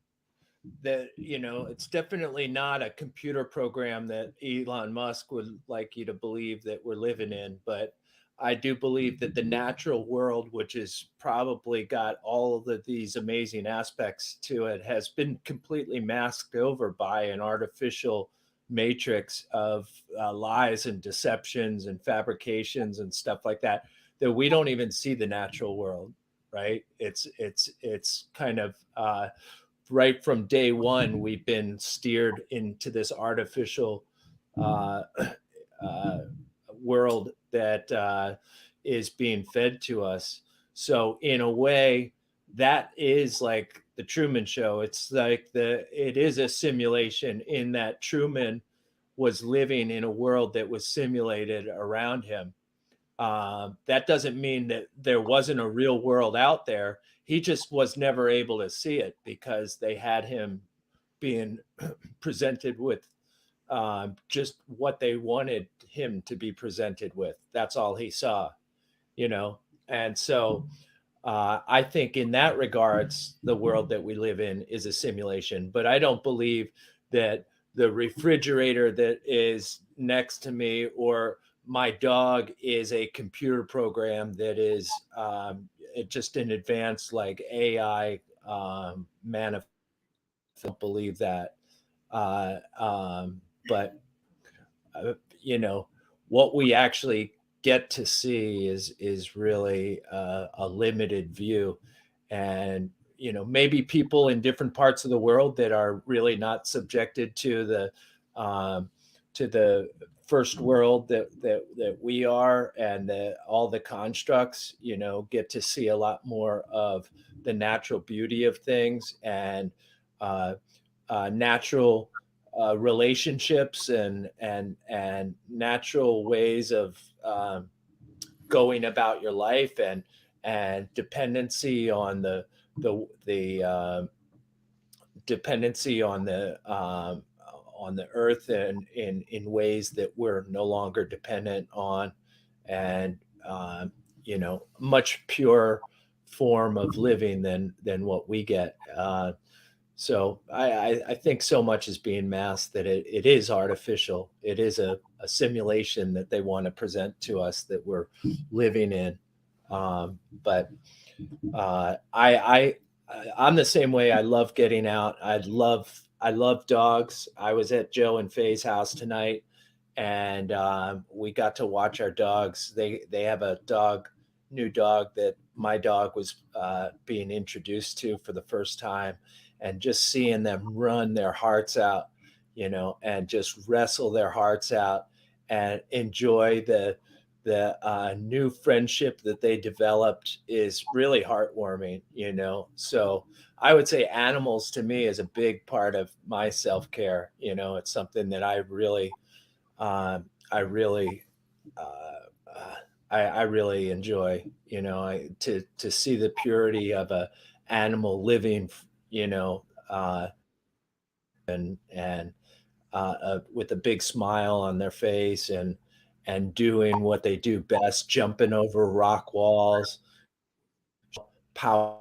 that it's definitely not a computer program that Elon Musk would like you to believe that we're living in, but I do believe that the natural world, which has probably got all of these amazing aspects to it, has been completely masked over by an artificial matrix of lies and deceptions and fabrications and stuff like that we don't even see the natural world, right? It's kind of right from day one, we've been steered into this artificial world that is being fed to us. So in a way, that is like the Truman Show. It's like it is a simulation, in that Truman was living in a world that was simulated around him. That doesn't mean that there wasn't a real world out there. He just was never able to see it because they had him being presented with just what they wanted him to be presented with. That's all he saw, And so I think in that regards, the world that we live in is a simulation, but I don't believe that the refrigerator that is next to me or my dog is a computer program that is just an advanced like AI manifest. I don't believe that. But you know, what we actually get to see is really a limited view, and maybe people in different parts of the world that are really not subjected to the first world that we are, and all the constructs, get to see a lot more of the natural beauty of things, and natural relationships, and natural ways of going about your life, and dependency on the dependency on the earth, and in ways that we're no longer dependent on, and much pure form of living than what we get. So I think so much is being masked that it is artificial. It is a simulation that they want to present to us that we're living in. But I'm the same way. I love getting out. I love dogs. I was at Joe and Faye's house tonight, and we got to watch our dogs. They have a new dog that my dog was being introduced to for the first time, and just seeing them run their hearts out, and just wrestle their hearts out, and enjoy the new friendship that they developed is really heartwarming. So I would say animals to me is a big part of my self-care. It's something that I really enjoy. To see the purity of a animal living, and with a big smile on their face, and doing what they do best, jumping over rock walls, power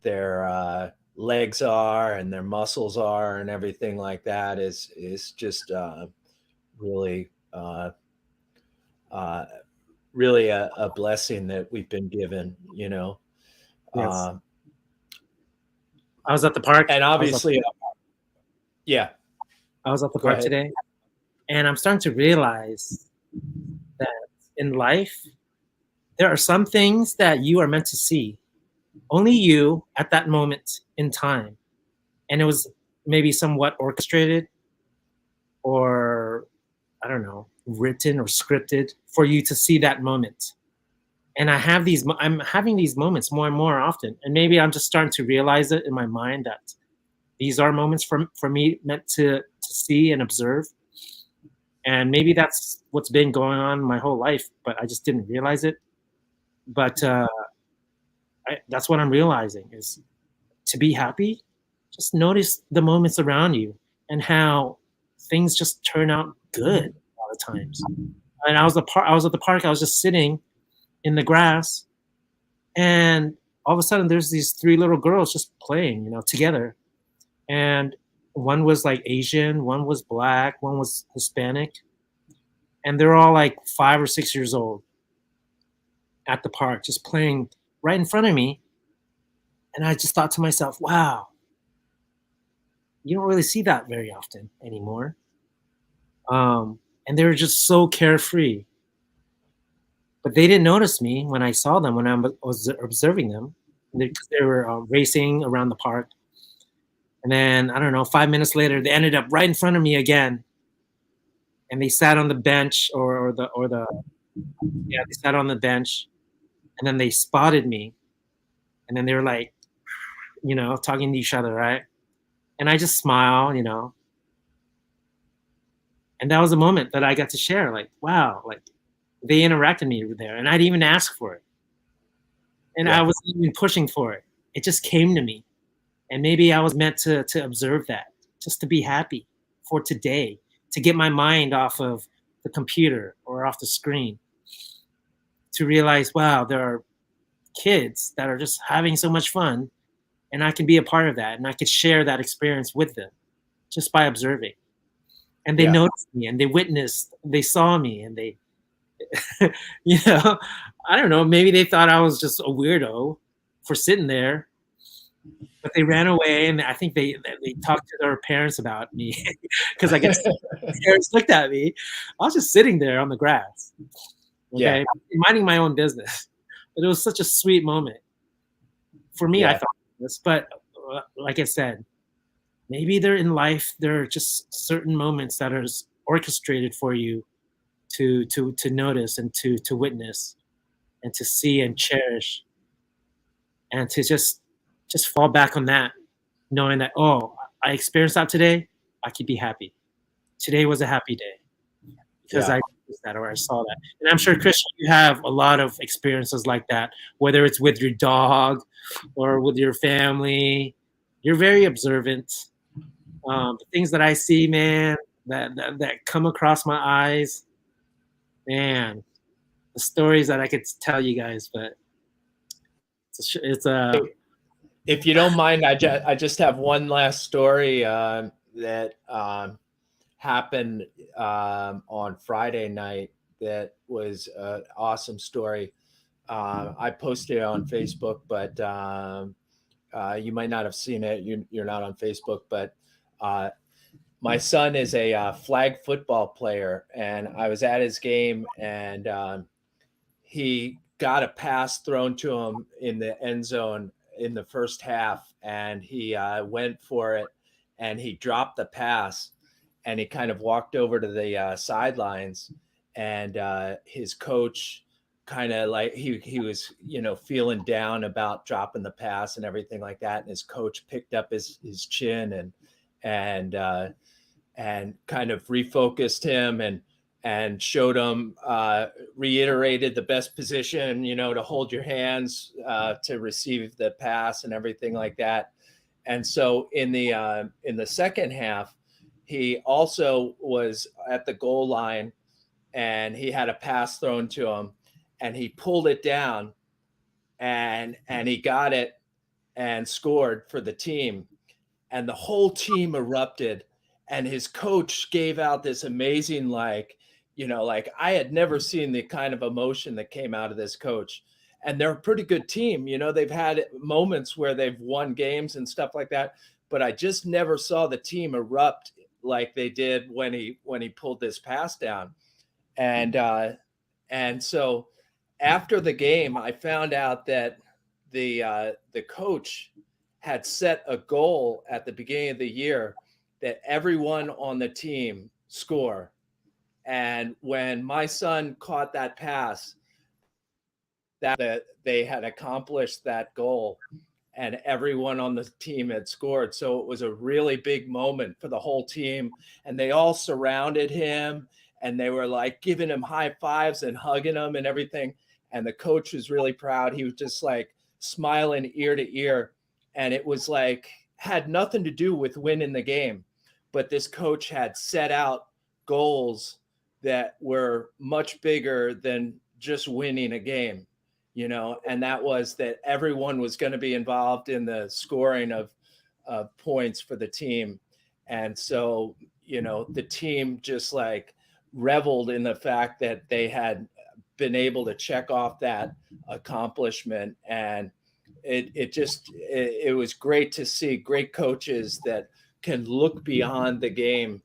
their legs are, and their muscles are, and everything like that is just really really a blessing that we've been given. Yes. I was at the park, and obviously, yeah, I was at the Go park ahead. today, and I'm starting to realize that in life, there are some things that you are meant to see. Only you at that moment in time. And it was maybe somewhat orchestrated, or, I don't know, written or scripted for you to see that moment. And I'm having these moments more and more often. And maybe I'm just starting to realize it in my mind that these are moments for me meant to see and observe. And maybe that's what's been going on my whole life, but I just didn't realize it. But that's what I'm realizing is to be happy, just notice the moments around you and how things just turn out good a lot of times. And I was at the park, I was just sitting in the grass, and all of a sudden there's these three little girls just playing, together. And one was like Asian, one was black, one was Hispanic. And they're all like 5 or 6 years old at the park, just playing right in front of me. And I just thought to myself, wow, you don't really see that very often anymore. And they were just so carefree. But they didn't notice me when I saw them, when I was observing them. They were racing around the park. And then, I don't know, 5 minutes later, they ended up right in front of me again. And they sat on the bench they sat on the bench, and then they spotted me. And then they were like, talking to each other, right? And I just smile, And that was a moment that I got to share. Like, wow, like they interacted with me there, and I didn't even ask for it. And I wasn't even pushing for it. It just came to me. And maybe I was meant to observe that, just to be happy for today, to get my mind off of the computer or off the screen, to realize, wow, there are kids that are just having so much fun, and I can be a part of that, and I could share that experience with them just by observing. And they noticed me, and they saw me, and they, you know, I don't know, maybe they thought I was just a weirdo for sitting there, but they ran away, and I think they talked to their parents about me because I guess parents looked at me. I was just sitting there on the grass, okay, minding my own business. But it was such a sweet moment for me. I thought this, but like I said, maybe they're in life. There are just certain moments that are orchestrated for you to notice and to witness and to see and cherish, and to just fall back on that, knowing that, oh, I experienced that today. I could be happy. Today was a happy day because I noticed that or I saw that. And I'm sure, Christian, you have a lot of experiences like that, whether it's with your dog or with your family. You're very observant. The things that I see, man, that come across my eyes, man, the stories that I could tell you guys, but it's a. If you don't mind, I just have one last story that happened on Friday night. That was an awesome story. I posted it on Facebook, but you might not have seen it. You're not on Facebook, but my son is a flag football player, and I was at his game, and he got a pass thrown to him in the end zone in the first half, and he went for it, and he dropped the pass, and he kind of walked over to the sidelines, and his coach kind of like he was, you know, feeling down about dropping the pass and everything like that, and his coach picked up his chin and kind of refocused him and showed him, reiterated the best position, you know, to hold your hands to receive the pass and everything like that. And so in the second half, he also was at the goal line, and he had a pass thrown to him, and he pulled it down, and he got it and scored for the team, and the whole team erupted, and his coach gave out this amazing, like, you know, like I had never seen the kind of emotion that came out of this coach. And they're a pretty good team. You know, they've had moments where they've won games and stuff like that, but I just never saw the team erupt like they did when he pulled this pass down. And so after the game, I found out that the coach had set a goal at the beginning of the year that everyone on the team score. And when my son caught that pass, that they had accomplished that goal, and everyone on the team had scored. So it was a really big moment for the whole team, and they all surrounded him, and they were like giving him high fives and hugging him and everything. And the coach was really proud. He was just like smiling ear to ear. And it was like, had nothing to do with winning the game, but this coach had set out goals that were much bigger than just winning a game, you know, and that was that everyone was going to be involved in the scoring of points for the team. And so, you know, the team just like reveled in the fact that they had been able to check off that accomplishment. And it was great to see great coaches that can look beyond the game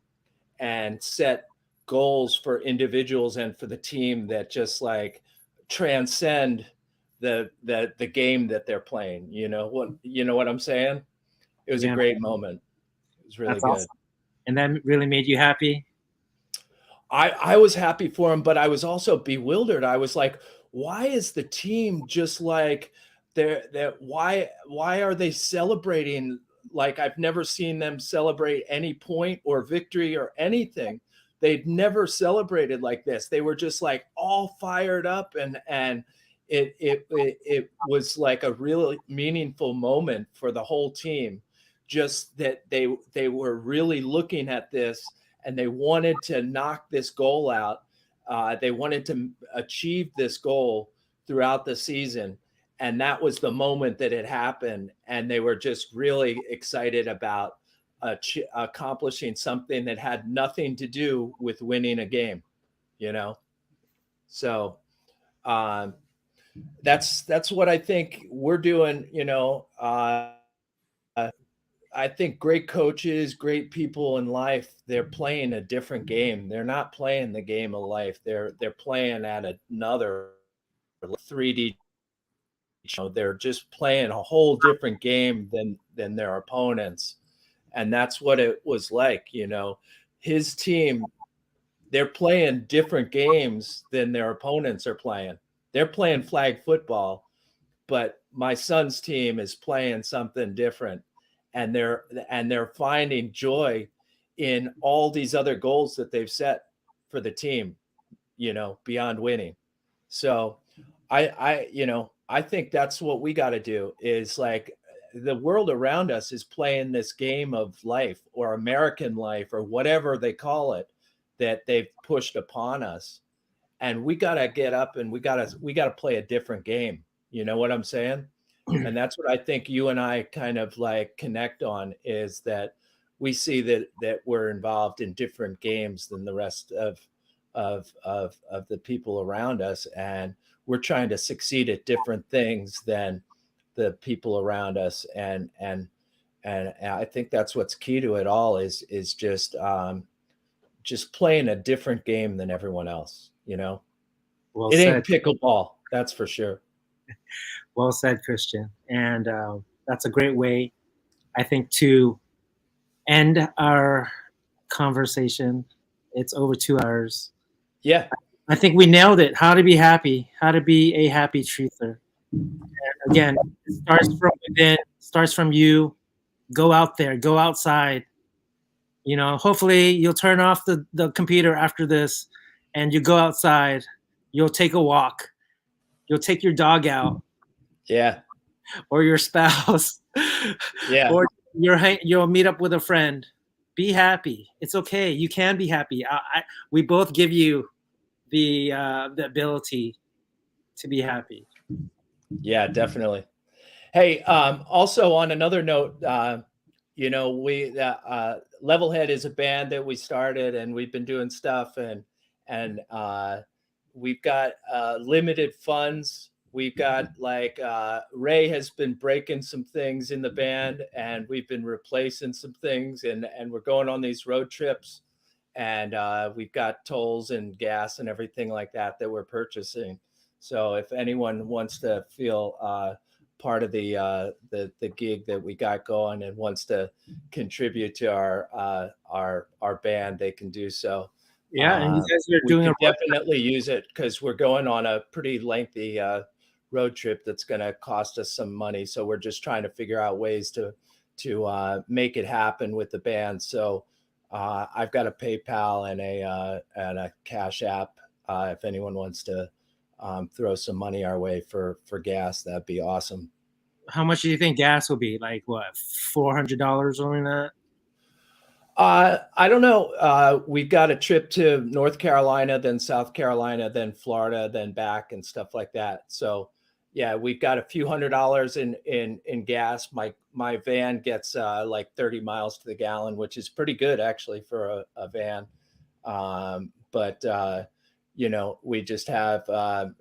and set goals for individuals and for the team that just like transcend the game that they're playing. You know what I'm saying? It was a great moment. It was really good. Awesome. And that really made you happy? I was happy for him, but I was also bewildered. I was like, why is the team just like why are they celebrating like I've never seen them celebrate any point or victory or anything? They'd never celebrated like this. They were just like all fired up, and it was like a really meaningful moment for the whole team. Just that they were really looking at this, and they wanted to knock this goal out. They wanted to achieve this goal throughout the season, that was the moment that it happened, and they were just really excited about accomplishing something that had nothing to do with winning a game, you know. So that's what I think we're doing, you know. I think great coaches, great people in life, they're playing a different game. They're not playing the game of life. They're playing at another 3D. You know, they're just playing a whole different game than their opponents. And that's what it was like, you know. His team, they're playing different games than their opponents are playing. They're playing flag football, but my son's team is playing something different, and they're finding joy in all these other goals that they've set for the team, you know, beyond winning. So I think that's what we got to do, is like, the world around us is playing this game of life, or American life, or whatever they call it, that they've pushed upon us. And we got to get up and we got to play a different game. You know what I'm saying? And that's what I think you and I kind of like connect on, is that we see that we're involved in different games than the rest of the people around us, and we're trying to succeed at different things than the people around us. And I think that's what's key to it all, is just playing a different game than everyone else, you know. Well it said. Ain't pickleball, that's for sure. Well said, Christian. And that's a great way, I think, to end our conversation. It's over 2 hours. Yeah. I think we nailed it. How to be happy, how to be a happy truther. And again, it starts from within, starts from you. Go out there, go outside. You know, hopefully you'll turn off the computer after this, and you go outside. You'll take a walk. You'll take your dog out. Yeah. Or your spouse. Yeah. Or you'll meet up with a friend. Be happy. It's okay. You can be happy. We both give you the ability to be happy. Yeah, definitely. Hey, also on another note, you know, we Levelhead is a band that we started, and we've been doing stuff, and we've got limited funds. We've got like Ray has been breaking some things in the band, and we've been replacing some things, and we're going on these road trips, and we've got tolls and gas and everything like that we're purchasing. So if anyone wants to feel part of the gig that we got going and wants to contribute to our band, they can do so. Yeah, and you guys are doing definitely use it, because we're going on a pretty lengthy road trip that's going to cost us some money. So we're just trying to figure out ways to make it happen with the band. So I've got a PayPal and a Cash App. If anyone wants to throw some money our way for gas, that'd be awesome. How much do you think gas will be? Like what, $400 on that? I don't know. We've got a trip to North Carolina, then South Carolina, then Florida, then back, and stuff like that. So yeah, we've got a few $100s in gas. My van gets like 30 miles to the gallon, which is pretty good actually for a van. But you know, we just have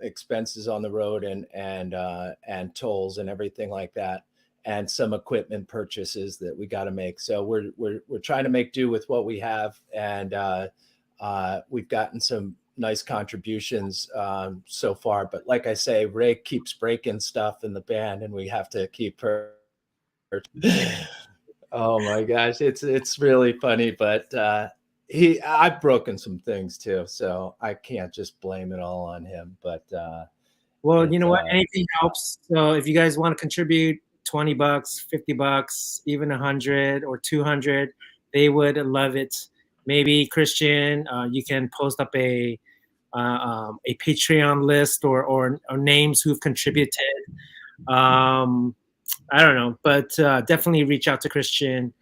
expenses on the road and tolls and everything like that, and some equipment purchases that we got to make. So we're trying to make do with what we have, and we've gotten some nice contributions so far. But like I say, Ray keeps breaking stuff in the band, and we have to keep her. Oh my gosh, it's really funny, but I've broken some things too, so I can't just blame it all on him. But well, you know what? Anything helps. So if you guys want to contribute $20, $50, even 100 or 200, they would love it. Maybe Christian, you can post up a Patreon list or names who've contributed. I don't know, but definitely reach out to Christian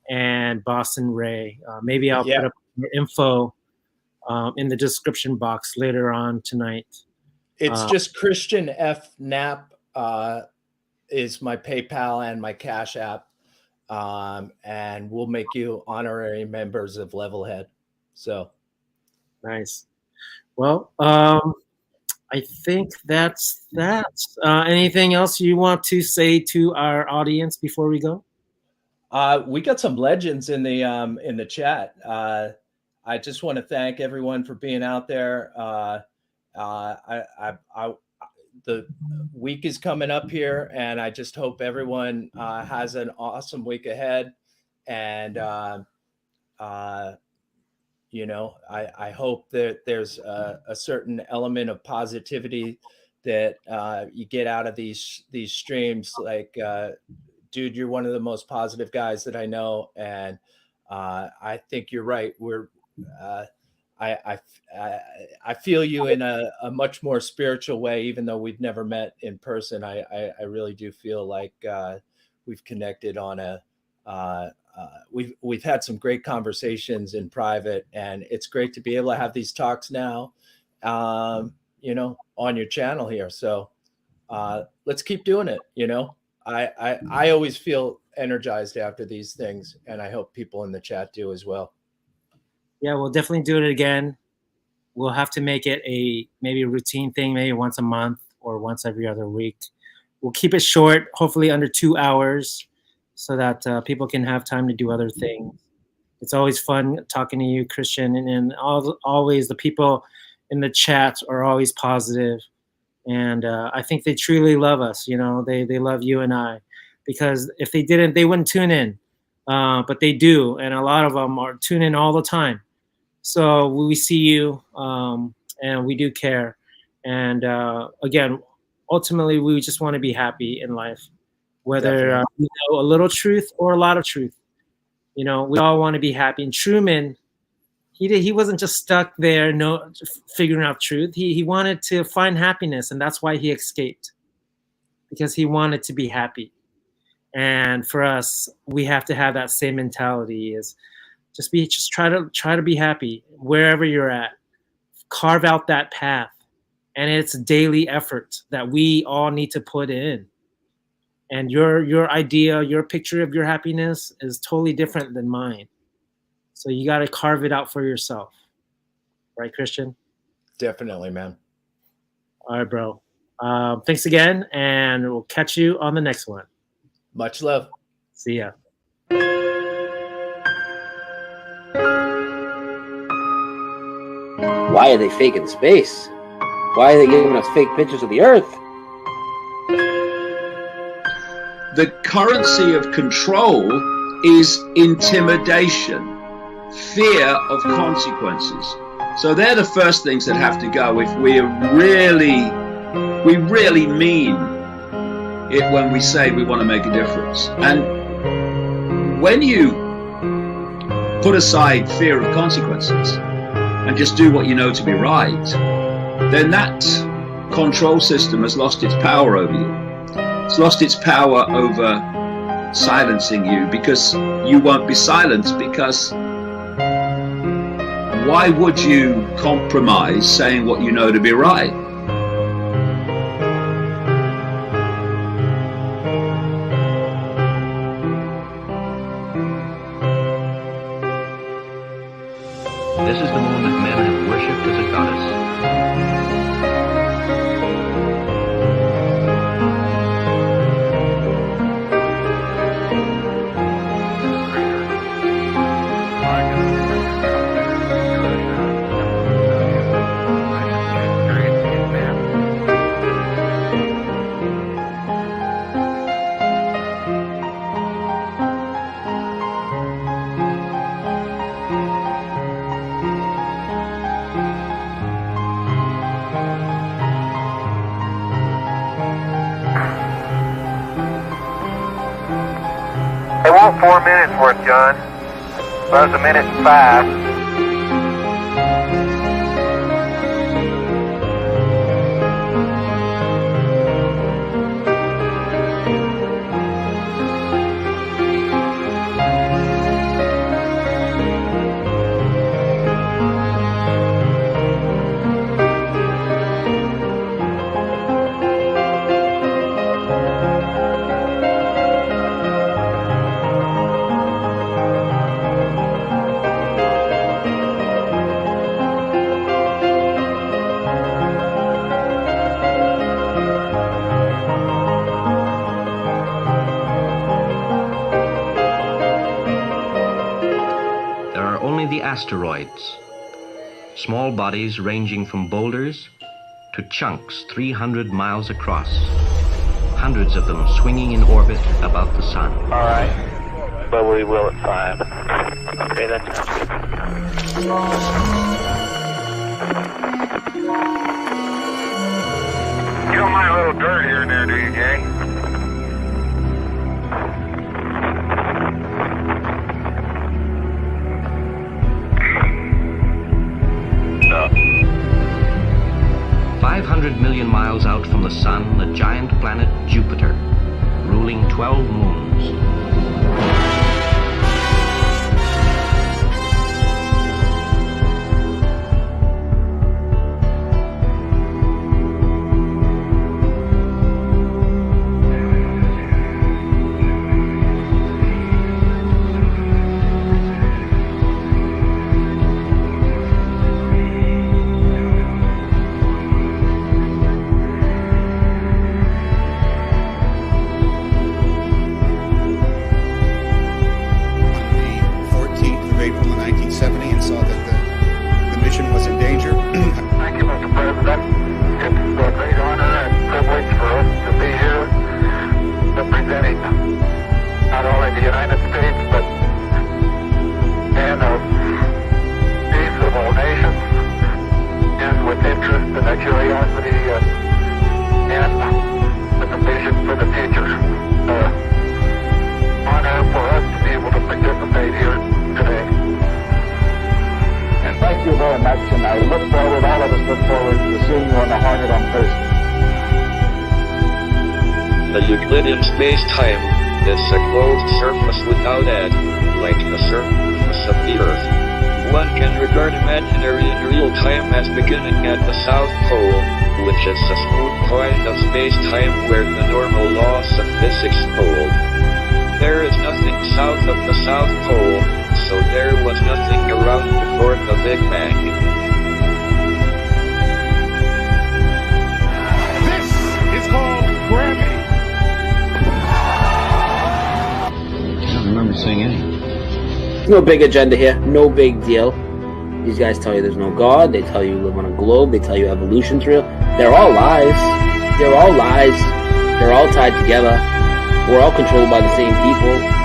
and Boston Ray. Maybe I'll put up your info in the description box later on tonight. It's just Christian F. Knapp is my PayPal and my Cash App. And we'll make you honorary members of Levelhead. So nice. Well, I think that's that. Anything else you want to say to our audience before we go? We got some legends in the chat. I just want to thank everyone for being out there. The week is coming up here, and I just hope everyone has an awesome week ahead. And you know, I hope that there's a certain element of positivity that you get out of these streams. Like, dude, you're one of the most positive guys that I know, and I think you're right. I feel you in a much more spiritual way, even though we've never met in person. I really do feel like we've connected on we've had some great conversations in private, and it's great to be able to have these talks now, you know, on your channel here. So let's keep doing it. You know, I always feel energized after these things, and I hope people in the chat do as well. Yeah, we'll definitely do it again. We'll have to make it maybe a routine thing, maybe once a month or once every other week. We'll keep it short, hopefully under 2 hours, so that people can have time to do other things. It's always fun talking to you, Christian, and always the people in the chat are always positive. And I think they truly love us. You know, they love you and I, because if they didn't, they wouldn't tune in. But they do, and a lot of them are tuning in all the time. So we see you, and we do care. And again, ultimately, we just want to be happy in life, whether we know a little truth or a lot of truth. You know, we all want to be happy. And Truman, he wasn't just stuck there, figuring out truth. He wanted to find happiness, and that's why he escaped, because he wanted to be happy. And for us, we have to have that same mentality: is just try to be happy wherever you're at. Carve out that path, and it's daily effort that we all need to put in. And your idea, your picture of your happiness is totally different than mine. So you got to carve it out for yourself, right, Christian? Definitely, man. All right, bro. Thanks again, and we'll catch you on the next one. Much love. See ya. Why are they faking space? Why are they giving us fake pictures of the Earth? The currency of control is intimidation, fear of consequences. So they're the first things that have to go if we really mean it when we say we want to make a difference. And when you put aside fear of consequences and just do what you know to be right, then that control system has lost its power over you. It's lost its power over silencing you, because you won't be silenced, because why would you compromise saying what you know to be right? This is the moment men have worshipped as a goddess. They want 4 minutes worth, John. That was 1 minute and 5. only the asteroids, small bodies ranging from boulders to chunks 300 miles across, hundreds of them swinging in orbit about the sun. All right, but we will at 5. Okay, that's You don't mind a little dirt here and there, do you, Jay? No. 500 million miles out from the sun, the giant planet Jupiter, ruling 12 moons. The Euclidean space-time is a closed surface without end, like the surface of the Earth. One can regard imaginary and real time as beginning at the South Pole, which is a smooth point of space-time where the normal laws of physics hold. There is nothing south of the South Pole, so there was nothing around before the Big Bang. This is called gravity. I don't remember seeing any. There's no big agenda here. No big deal. These guys tell you there's no God. They tell you you live on a globe. They tell you evolution's real. They're all lies. They're all lies. They're all tied together. We're all controlled by the same people.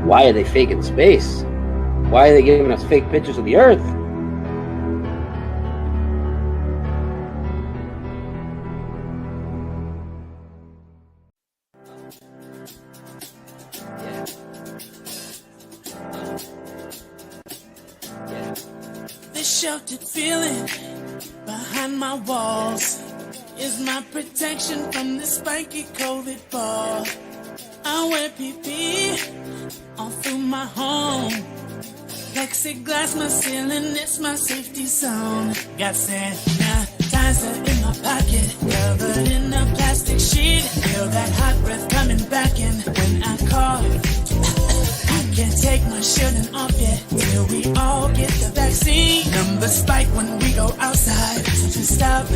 Why are they faking space? Why are they giving us fake pictures of the Earth? This sheltered feeling behind my walls is my protection from the spiky COVID ball. I wear PP all through my home. Plexiglass, my ceiling, it's my safety zone. Got sanitizer in my pocket, covered in a plastic sheet. Feel that hot breath coming back in when I cough. I can't take my shielding off yet till we all get the vaccine. Numbers spike when we go outside, so just stop.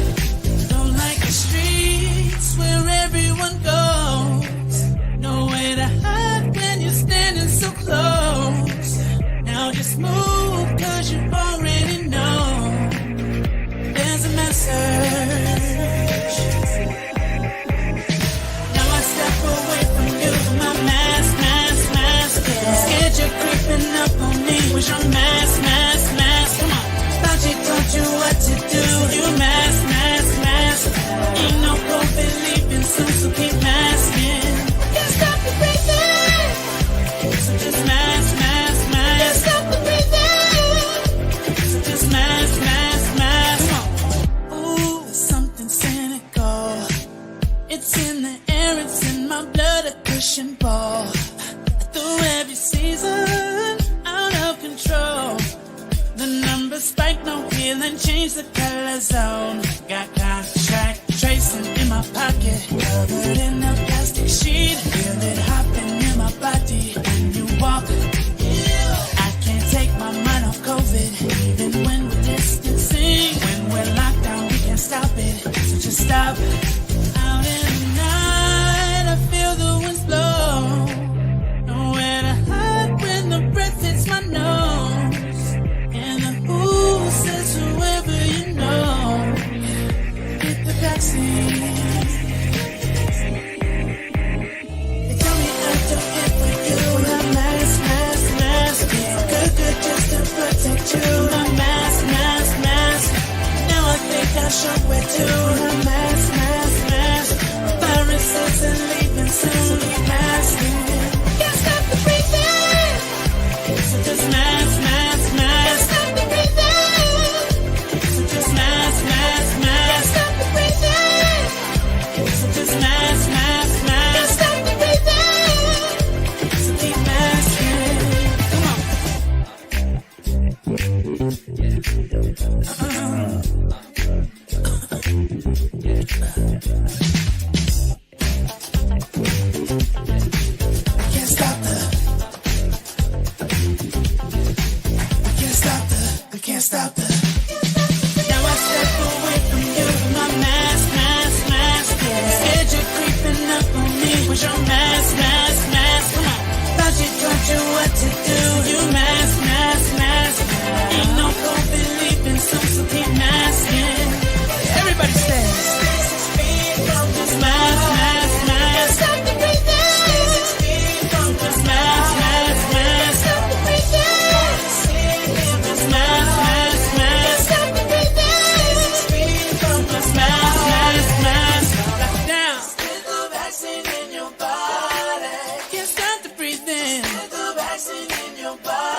Don't like the streets where everyone goes. Nowhere to hide when you're standing so close. Now just move, cause you already know there's a message. Now I step away from you, my mask, yeah. Scared you're creeping up on me with your mask. Come on, thought you told you what to do. You mask. Ain't no COVID leaving soon, so keep masking. Can't stop the breathing, so just mask. Can't stop the breathing, so just mask. Ooh, something cynical. It's in the air, it's in my blood, a cushion ball. Through every season, out of control. The numbers spike, no healing, change the color zone. Got contract tracing in my pocket, covered in a plastic sheet. Feel it hopping in my body when you walk. somewhere to mask, mask, mask. Viruses and leaving soon. Masking. Can't stop the breathing. So just mask, mask, mask. Can't stop the breathing. So just mask, mask, mask. Can't stop the breathing. So just mask, mask, mask. Can't stop the breathing. So keep masking. Come on. Can't stop the. Now I step away from you with my mask, mask, mask. Scared you're creeping up on me with your mask, mask, mask. Come on, thought you taught you what to do. You mask, mask, mask. Ain't no COVID leaving soon, so keep masking. Everybody stay 6 feet from just mask, mask, mask. Stop the breathing. 6 feet from just mask, mask, mask. Stop the breathing. Just mask. Body.